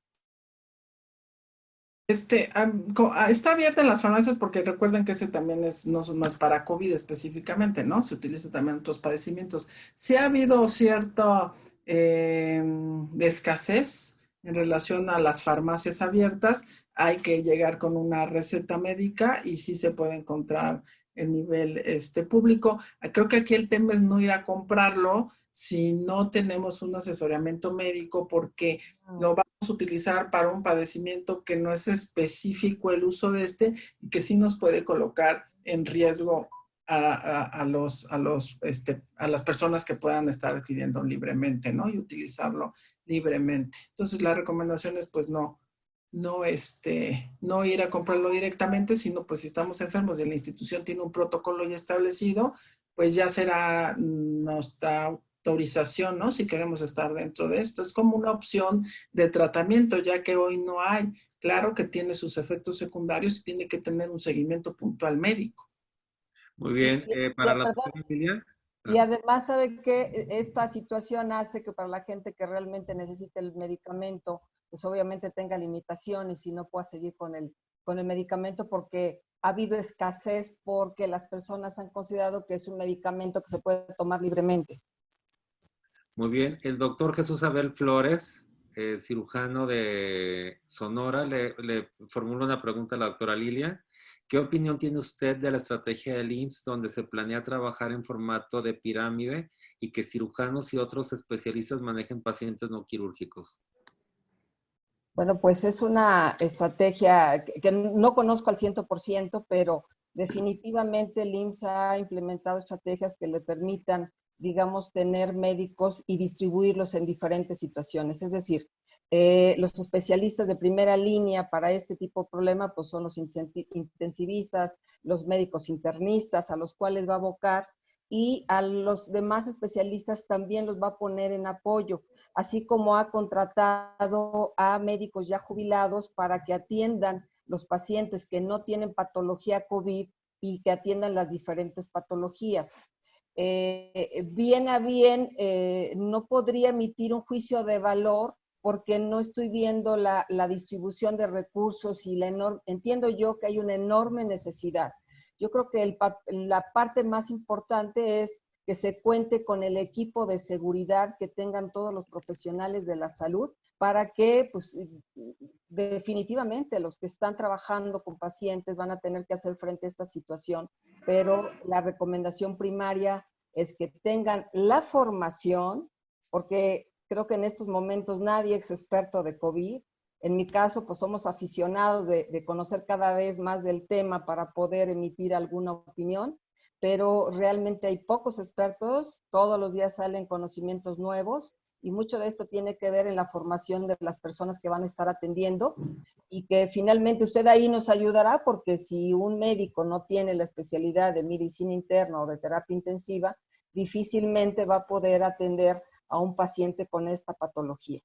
Está abierta en las farmacias porque recuerden que ese también no es para COVID específicamente, ¿no? Se utiliza también en otros padecimientos. Sí ha habido cierta de escasez en relación a las farmacias abiertas, hay que llegar con una receta médica y sí se puede encontrar el nivel público. Creo que aquí el tema es no ir a comprarlo si no tenemos un asesoramiento médico, porque lo vamos a utilizar para un padecimiento que no es específico el uso de y que sí nos puede colocar en riesgo a las personas que puedan estar adquiriendo libremente, ¿no? Y utilizarlo libremente. Entonces, la recomendación es, pues, no ir a comprarlo directamente, sino, pues, si estamos enfermos y la institución tiene un protocolo ya establecido, pues ya será nuestra autorización, ¿no? Si queremos estar dentro de esto. Es como una opción de tratamiento, ya que hoy no hay. Claro que tiene sus efectos secundarios y tiene que tener un seguimiento puntual médico. Muy bien. Para la Perdón, doctora Emilia. y además, ¿sabe qué? Esta situación hace que para la gente que realmente necesita el medicamento, pues obviamente tenga limitaciones y no pueda seguir con el medicamento porque ha habido escasez porque las personas han considerado que es un medicamento que se puede tomar libremente. Muy bien. El doctor Jesús Abel Flores, cirujano de Sonora, le formula una pregunta a la doctora Lilia. ¿Qué opinión tiene usted de la estrategia del IMSS donde se planea trabajar en formato de pirámide y que cirujanos y otros especialistas manejen pacientes no quirúrgicos? Bueno, pues es una estrategia que no conozco al 100%, pero definitivamente el IMSS ha implementado estrategias que le permitan, digamos, tener médicos y distribuirlos en diferentes situaciones. Es decir, los especialistas de primera línea para este tipo de problema, pues son los intensivistas, los médicos internistas, a los cuales va a abocar, y a los demás especialistas también los va a poner en apoyo, así como ha contratado a médicos ya jubilados para que atiendan los pacientes que no tienen patología COVID y que atiendan las diferentes patologías. Bien a bien, no podría emitir un juicio de valor porque no estoy viendo la distribución de recursos y entiendo yo que hay una enorme necesidad. Yo creo que la parte más importante es que se cuente con el equipo de seguridad que tengan todos los profesionales de la salud para que, pues, definitivamente los que están trabajando con pacientes van a tener que hacer frente a esta situación, pero la recomendación primaria es que tengan la formación, porque creo que en estos momentos nadie es experto de COVID. En mi caso, pues somos aficionados de conocer cada vez más del tema para poder emitir alguna opinión, pero realmente hay pocos expertos, todos los días salen conocimientos nuevos y mucho de esto tiene que ver en la formación de las personas que van a estar atendiendo y que finalmente usted ahí nos ayudará porque si un médico no tiene la especialidad de medicina interna o de terapia intensiva, difícilmente va a poder atender a un paciente con esta patología.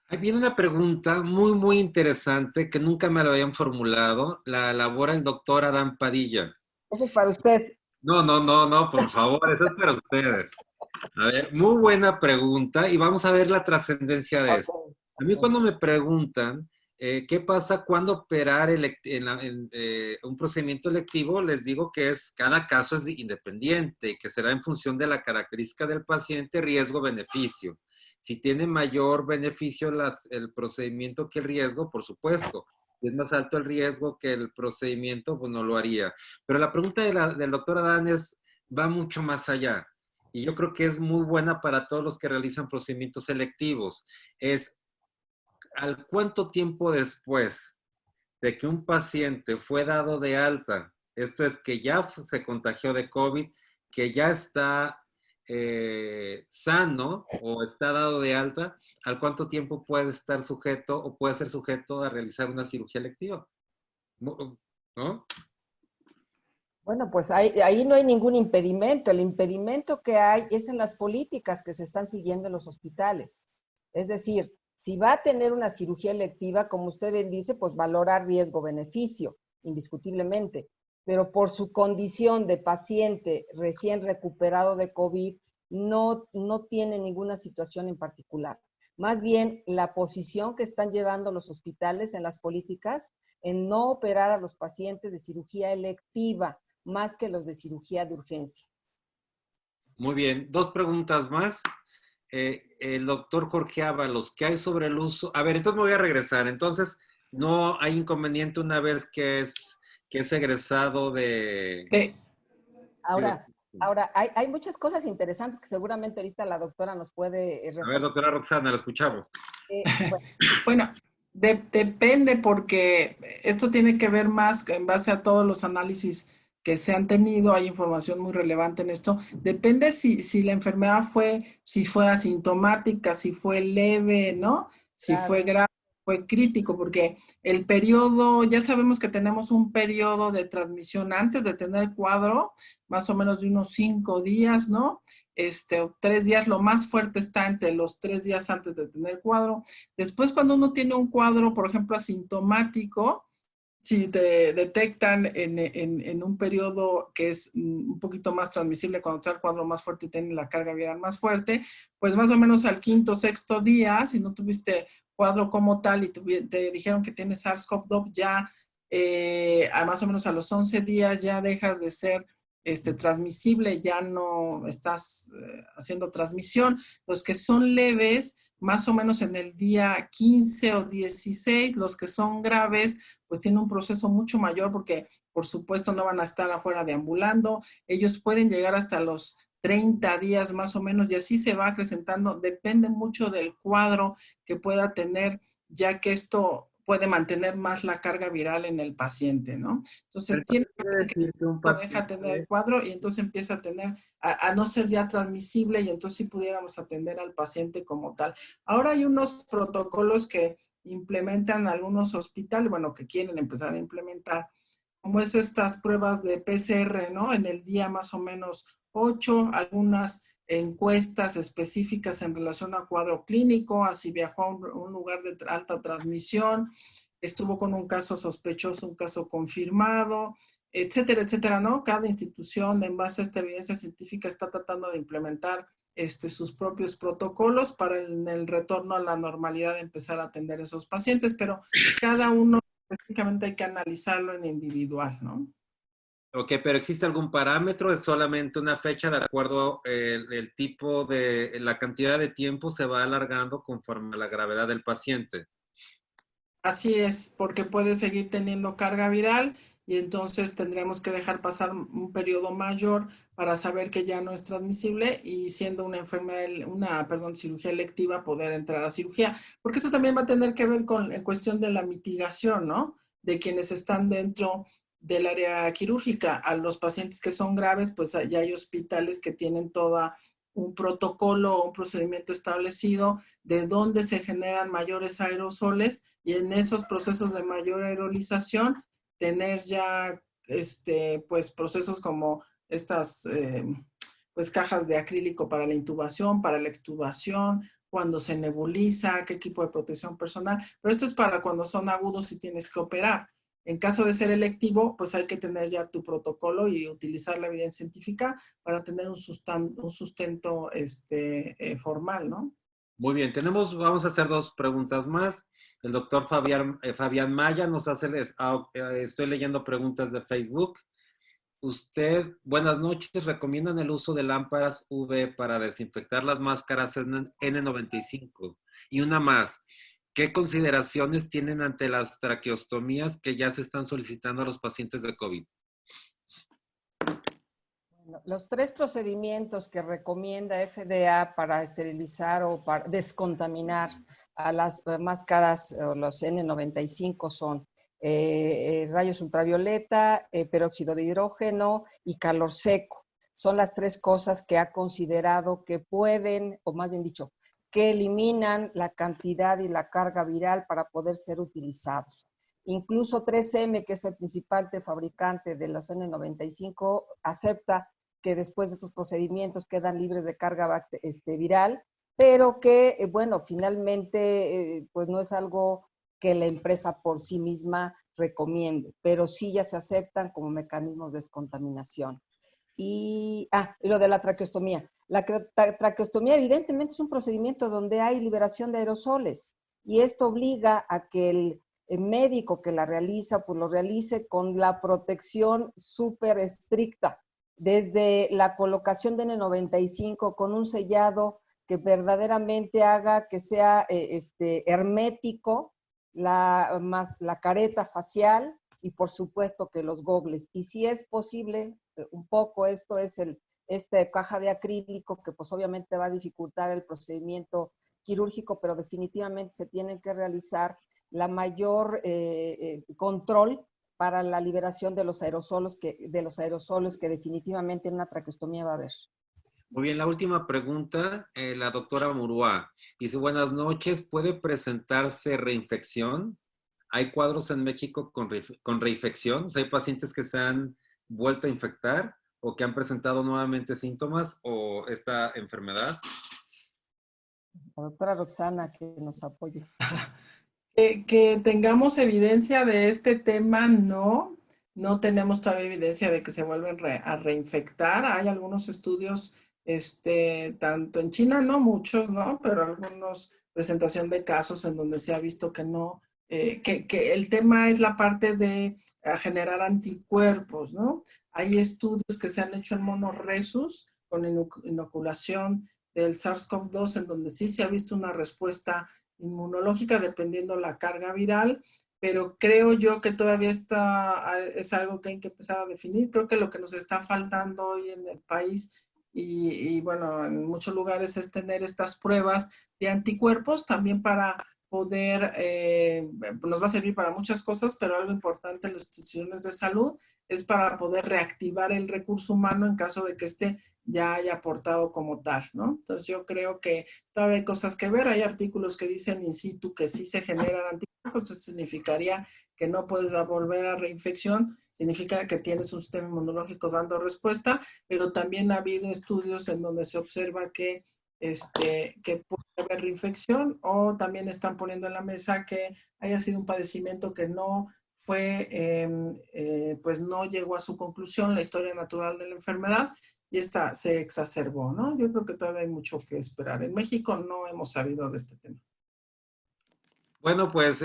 Ahí viene una pregunta muy, muy interesante que nunca me la habían formulado. La elabora el doctor Adán Padilla. Eso es para usted. No, por favor, eso es para ustedes. A ver, muy buena pregunta y vamos a ver la trascendencia de esto. A mí cuando me preguntan qué pasa cuando operar un procedimiento electivo, les digo que cada caso es independiente y que será en función de la característica del paciente, riesgo-beneficio. Si tiene mayor beneficio el procedimiento que el riesgo, por supuesto. Si es más alto el riesgo que el procedimiento, pues no lo haría. Pero la pregunta del doctor Adán va mucho más allá. Y yo creo que es muy buena para todos los que realizan procedimientos selectivos. Es al cuánto tiempo después de que un paciente fue dado de alta, esto es que ya se contagió de COVID, que ya está sano o está dado de alta, al cuánto tiempo puede estar sujeto o puede ser sujeto a realizar una cirugía electiva. ¿No? Bueno, pues ahí no hay ningún impedimento. El impedimento que hay es en las políticas que se están siguiendo en los hospitales. Es decir, si va a tener una cirugía electiva, como usted bien dice, pues valorar riesgo-beneficio, indiscutiblemente. Pero por su condición de paciente recién recuperado de COVID, no tiene ninguna situación en particular. Más bien, la posición que están llevando los hospitales en las políticas en no operar a los pacientes de cirugía electiva, más que los de cirugía de urgencia. Muy bien, dos preguntas más. el doctor Jorge Ábalos, ¿qué hay sobre el uso? A ver, entonces me voy a regresar. Entonces, no hay inconveniente una vez que es egresado de... De- Ahora, ahora hay muchas cosas interesantes que seguramente ahorita la doctora nos puede A ver, reforzar. doctora Roxana, la escuchamos. Bueno, Bueno, depende porque esto tiene que ver más en base a todos los análisis que se han tenido, hay información muy relevante en esto. Depende si la enfermedad si fue asintomática, si fue leve, ¿no? Si fue claro, grave, fue crítico, porque el periodo, ya sabemos que tenemos un periodo de transmisión antes de tener cuadro, más o menos de unos 5 días, ¿no? O 3 días, lo más fuerte está entre los 3 días antes de tener cuadro. Después, cuando uno tiene un cuadro, por ejemplo, asintomático, si te detectan en un periodo que es un poquito más transmisible, cuando está el cuadro más fuerte y tiene la carga viral más fuerte, pues más o menos al quinto, sexto día, si no tuviste cuadro como tal y te dijeron que tienes SARS-CoV-2, ya a más o menos a los 11 días ya dejas de ser transmisible, ya no estás haciendo transmisión. Los que son leves, más o menos en el día 15 o 16, los que son graves, pues tienen un proceso mucho mayor porque, por supuesto, no van a estar afuera deambulando. Ellos pueden llegar hasta los 30 días más o menos y así se va acrecentando. Depende mucho del cuadro que pueda tener, ya que esto puede mantener más la carga viral en el paciente, ¿no? Entonces, tiene Quiere decir que un lo deja tener el paciente... cuadro y entonces empieza a tener, a no ser ya transmisible y entonces sí pudiéramos atender al paciente como tal. Ahora hay unos protocolos que implementan algunos hospitales, bueno, que quieren empezar a implementar, como es estas pruebas de PCR, ¿no? En el día más o menos 8, algunas encuestas específicas en relación a cuadro clínico, así viajó a un lugar de alta transmisión, estuvo con un caso sospechoso, un caso confirmado, etcétera, etcétera, ¿no? Cada institución, en base a esta evidencia científica, está tratando de implementar sus propios protocolos para en el retorno a la normalidad de empezar a atender a esos pacientes, pero cada uno específicamente hay que analizarlo en individual, ¿no? Ok, pero ¿existe algún parámetro? ¿Es solamente una fecha de acuerdo el tipo de, la cantidad de tiempo se va alargando conforme a la gravedad del paciente? Así es, porque puede seguir teniendo carga viral y entonces tendremos que dejar pasar un periodo mayor para saber que ya no es transmisible y siendo una enfermedad, cirugía electiva, poder entrar a cirugía. Porque eso también va a tener que ver con en cuestión de la mitigación, ¿no? De quienes están dentro del área quirúrgica. A los pacientes que son graves, pues ya hay hospitales que tienen toda un protocolo o un procedimiento establecido de dónde se generan mayores aerosoles y en esos procesos de mayor aerolización tener ya pues procesos como estas pues cajas de acrílico para la intubación, para la extubación, cuando se nebuliza, qué equipo de protección personal, pero esto es para cuando son agudos y tienes que operar. En caso de ser electivo, pues hay que tener ya tu protocolo y utilizar la evidencia científica para tener un sustento formal, ¿no? Muy bien, vamos a hacer dos preguntas más. El doctor Fabián Maya nos hace, estoy leyendo preguntas de Facebook. Usted, buenas noches, ¿recomiendan el uso de lámparas UV para desinfectar las máscaras N95? Y una más, ¿qué consideraciones tienen ante las traqueostomías que ya se están solicitando a los pacientes de COVID? los 3 procedimientos que recomienda FDA para esterilizar o para descontaminar a las máscaras o los N95 son rayos ultravioleta, peróxido de hidrógeno y calor seco. Son las 3 cosas que ha considerado que pueden, o más bien dicho, que eliminan la cantidad y la carga viral para poder ser utilizados. Incluso 3M, que es el principal fabricante de las N95, acepta que después de estos procedimientos quedan libres de carga viral, pero que, bueno, finalmente, pues no es algo que la empresa por sí misma recomiende, pero sí ya se aceptan como mecanismos de descontaminación. Y lo de la traqueostomía. La traqueostomía evidentemente es un procedimiento donde hay liberación de aerosoles y esto obliga a que el médico que la realiza, pues lo realice con la protección súper estricta, desde la colocación de N95 con un sellado que verdaderamente haga que sea hermético la careta facial y por supuesto que los gogles. Y si es posible, un poco esto es esta caja de acrílico que pues obviamente va a dificultar el procedimiento quirúrgico, pero definitivamente se tiene que realizar la mayor control para la liberación de los aerosolos que definitivamente en una traqueostomía va a haber. Muy bien, la última pregunta, la doctora Murúa. Dice, buenas noches, ¿puede presentarse reinfección? ¿Hay cuadros en México con reinfección? O sea, ¿hay pacientes que se han vuelto a infectar o que han presentado nuevamente síntomas o esta enfermedad? La doctora Roxana que nos apoye. Que tengamos evidencia de este tema, no tenemos todavía evidencia de que se vuelven a reinfectar. Hay algunos estudios, tanto en China, no muchos, ¿no? Pero algunos presentación de casos en donde se ha visto que no, que el tema es la parte de generar anticuerpos, ¿no? Hay estudios que se han hecho en monos rhesus con inoculación del SARS-CoV-2 en donde sí se ha visto una respuesta inmunológica dependiendo la carga viral, pero creo yo que todavía es algo que hay que empezar a definir. Creo que lo que nos está faltando hoy en el país y bueno, en muchos lugares es tener estas pruebas de anticuerpos también para poder, nos va a servir para muchas cosas, pero algo importante en las instituciones de salud es para poder reactivar el recurso humano en caso de que ya haya aportado como tal, ¿no? Entonces yo creo que todavía hay cosas que ver. Hay artículos que dicen in situ que sí se generan anticuerpos, eso significaría que no puedes volver a reinfección, significa que tienes un sistema inmunológico dando respuesta, pero también ha habido estudios en donde se observa que puede haber reinfección, o también están poniendo en la mesa que haya sido un padecimiento que no fue, pues no llegó a su conclusión la historia natural de la enfermedad y esta se exacerbó, ¿no? Yo creo que todavía hay mucho que esperar. En México no hemos sabido de este tema. Bueno, pues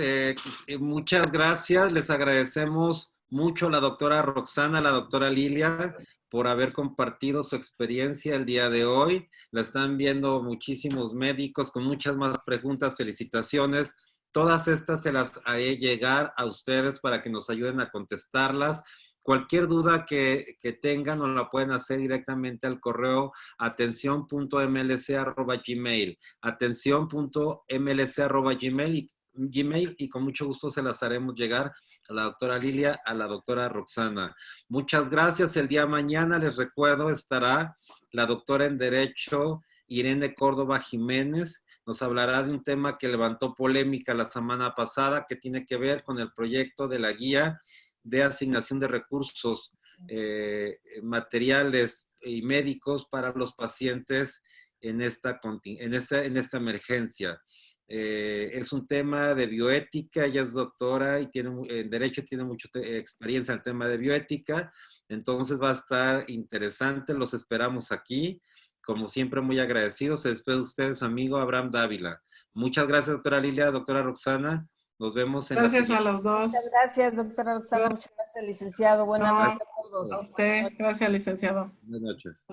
muchas gracias. Les agradecemos mucho a la doctora Roxana, a la doctora Lilia, por haber compartido su experiencia el día de hoy. La están viendo muchísimos médicos con muchas más preguntas. Felicitaciones. Todas estas se las haré llegar a ustedes para que nos ayuden a contestarlas. Cualquier duda que tengan nos la pueden hacer directamente al correo atención.mlc@gmail, atención.mlc@gmail y con mucho gusto se las haremos llegar a la doctora Lilia, a la doctora Roxana. Muchas gracias. El día de mañana, les recuerdo, estará la doctora en Derecho Irene Córdoba Jiménez. Nos hablará de un tema que levantó polémica la semana pasada, que tiene que ver con el proyecto de la guía de asignación de recursos materiales y médicos para los pacientes en esta emergencia. Es un tema de bioética. Ella es doctora y en Derecho tiene mucha experiencia en el tema de bioética, entonces va a estar interesante. Los esperamos aquí. Como siempre, muy agradecidos. Se despide de ustedes, amigo Abraham Dávila. Muchas gracias, doctora Lilia, doctora Roxana. Nos vemos en la siguiente. Gracias a los dos. Muchas gracias, doctora Roxana. Muchas gracias, licenciado. Buenas noches a todos. A usted. Gracias, licenciado. Buenas noches.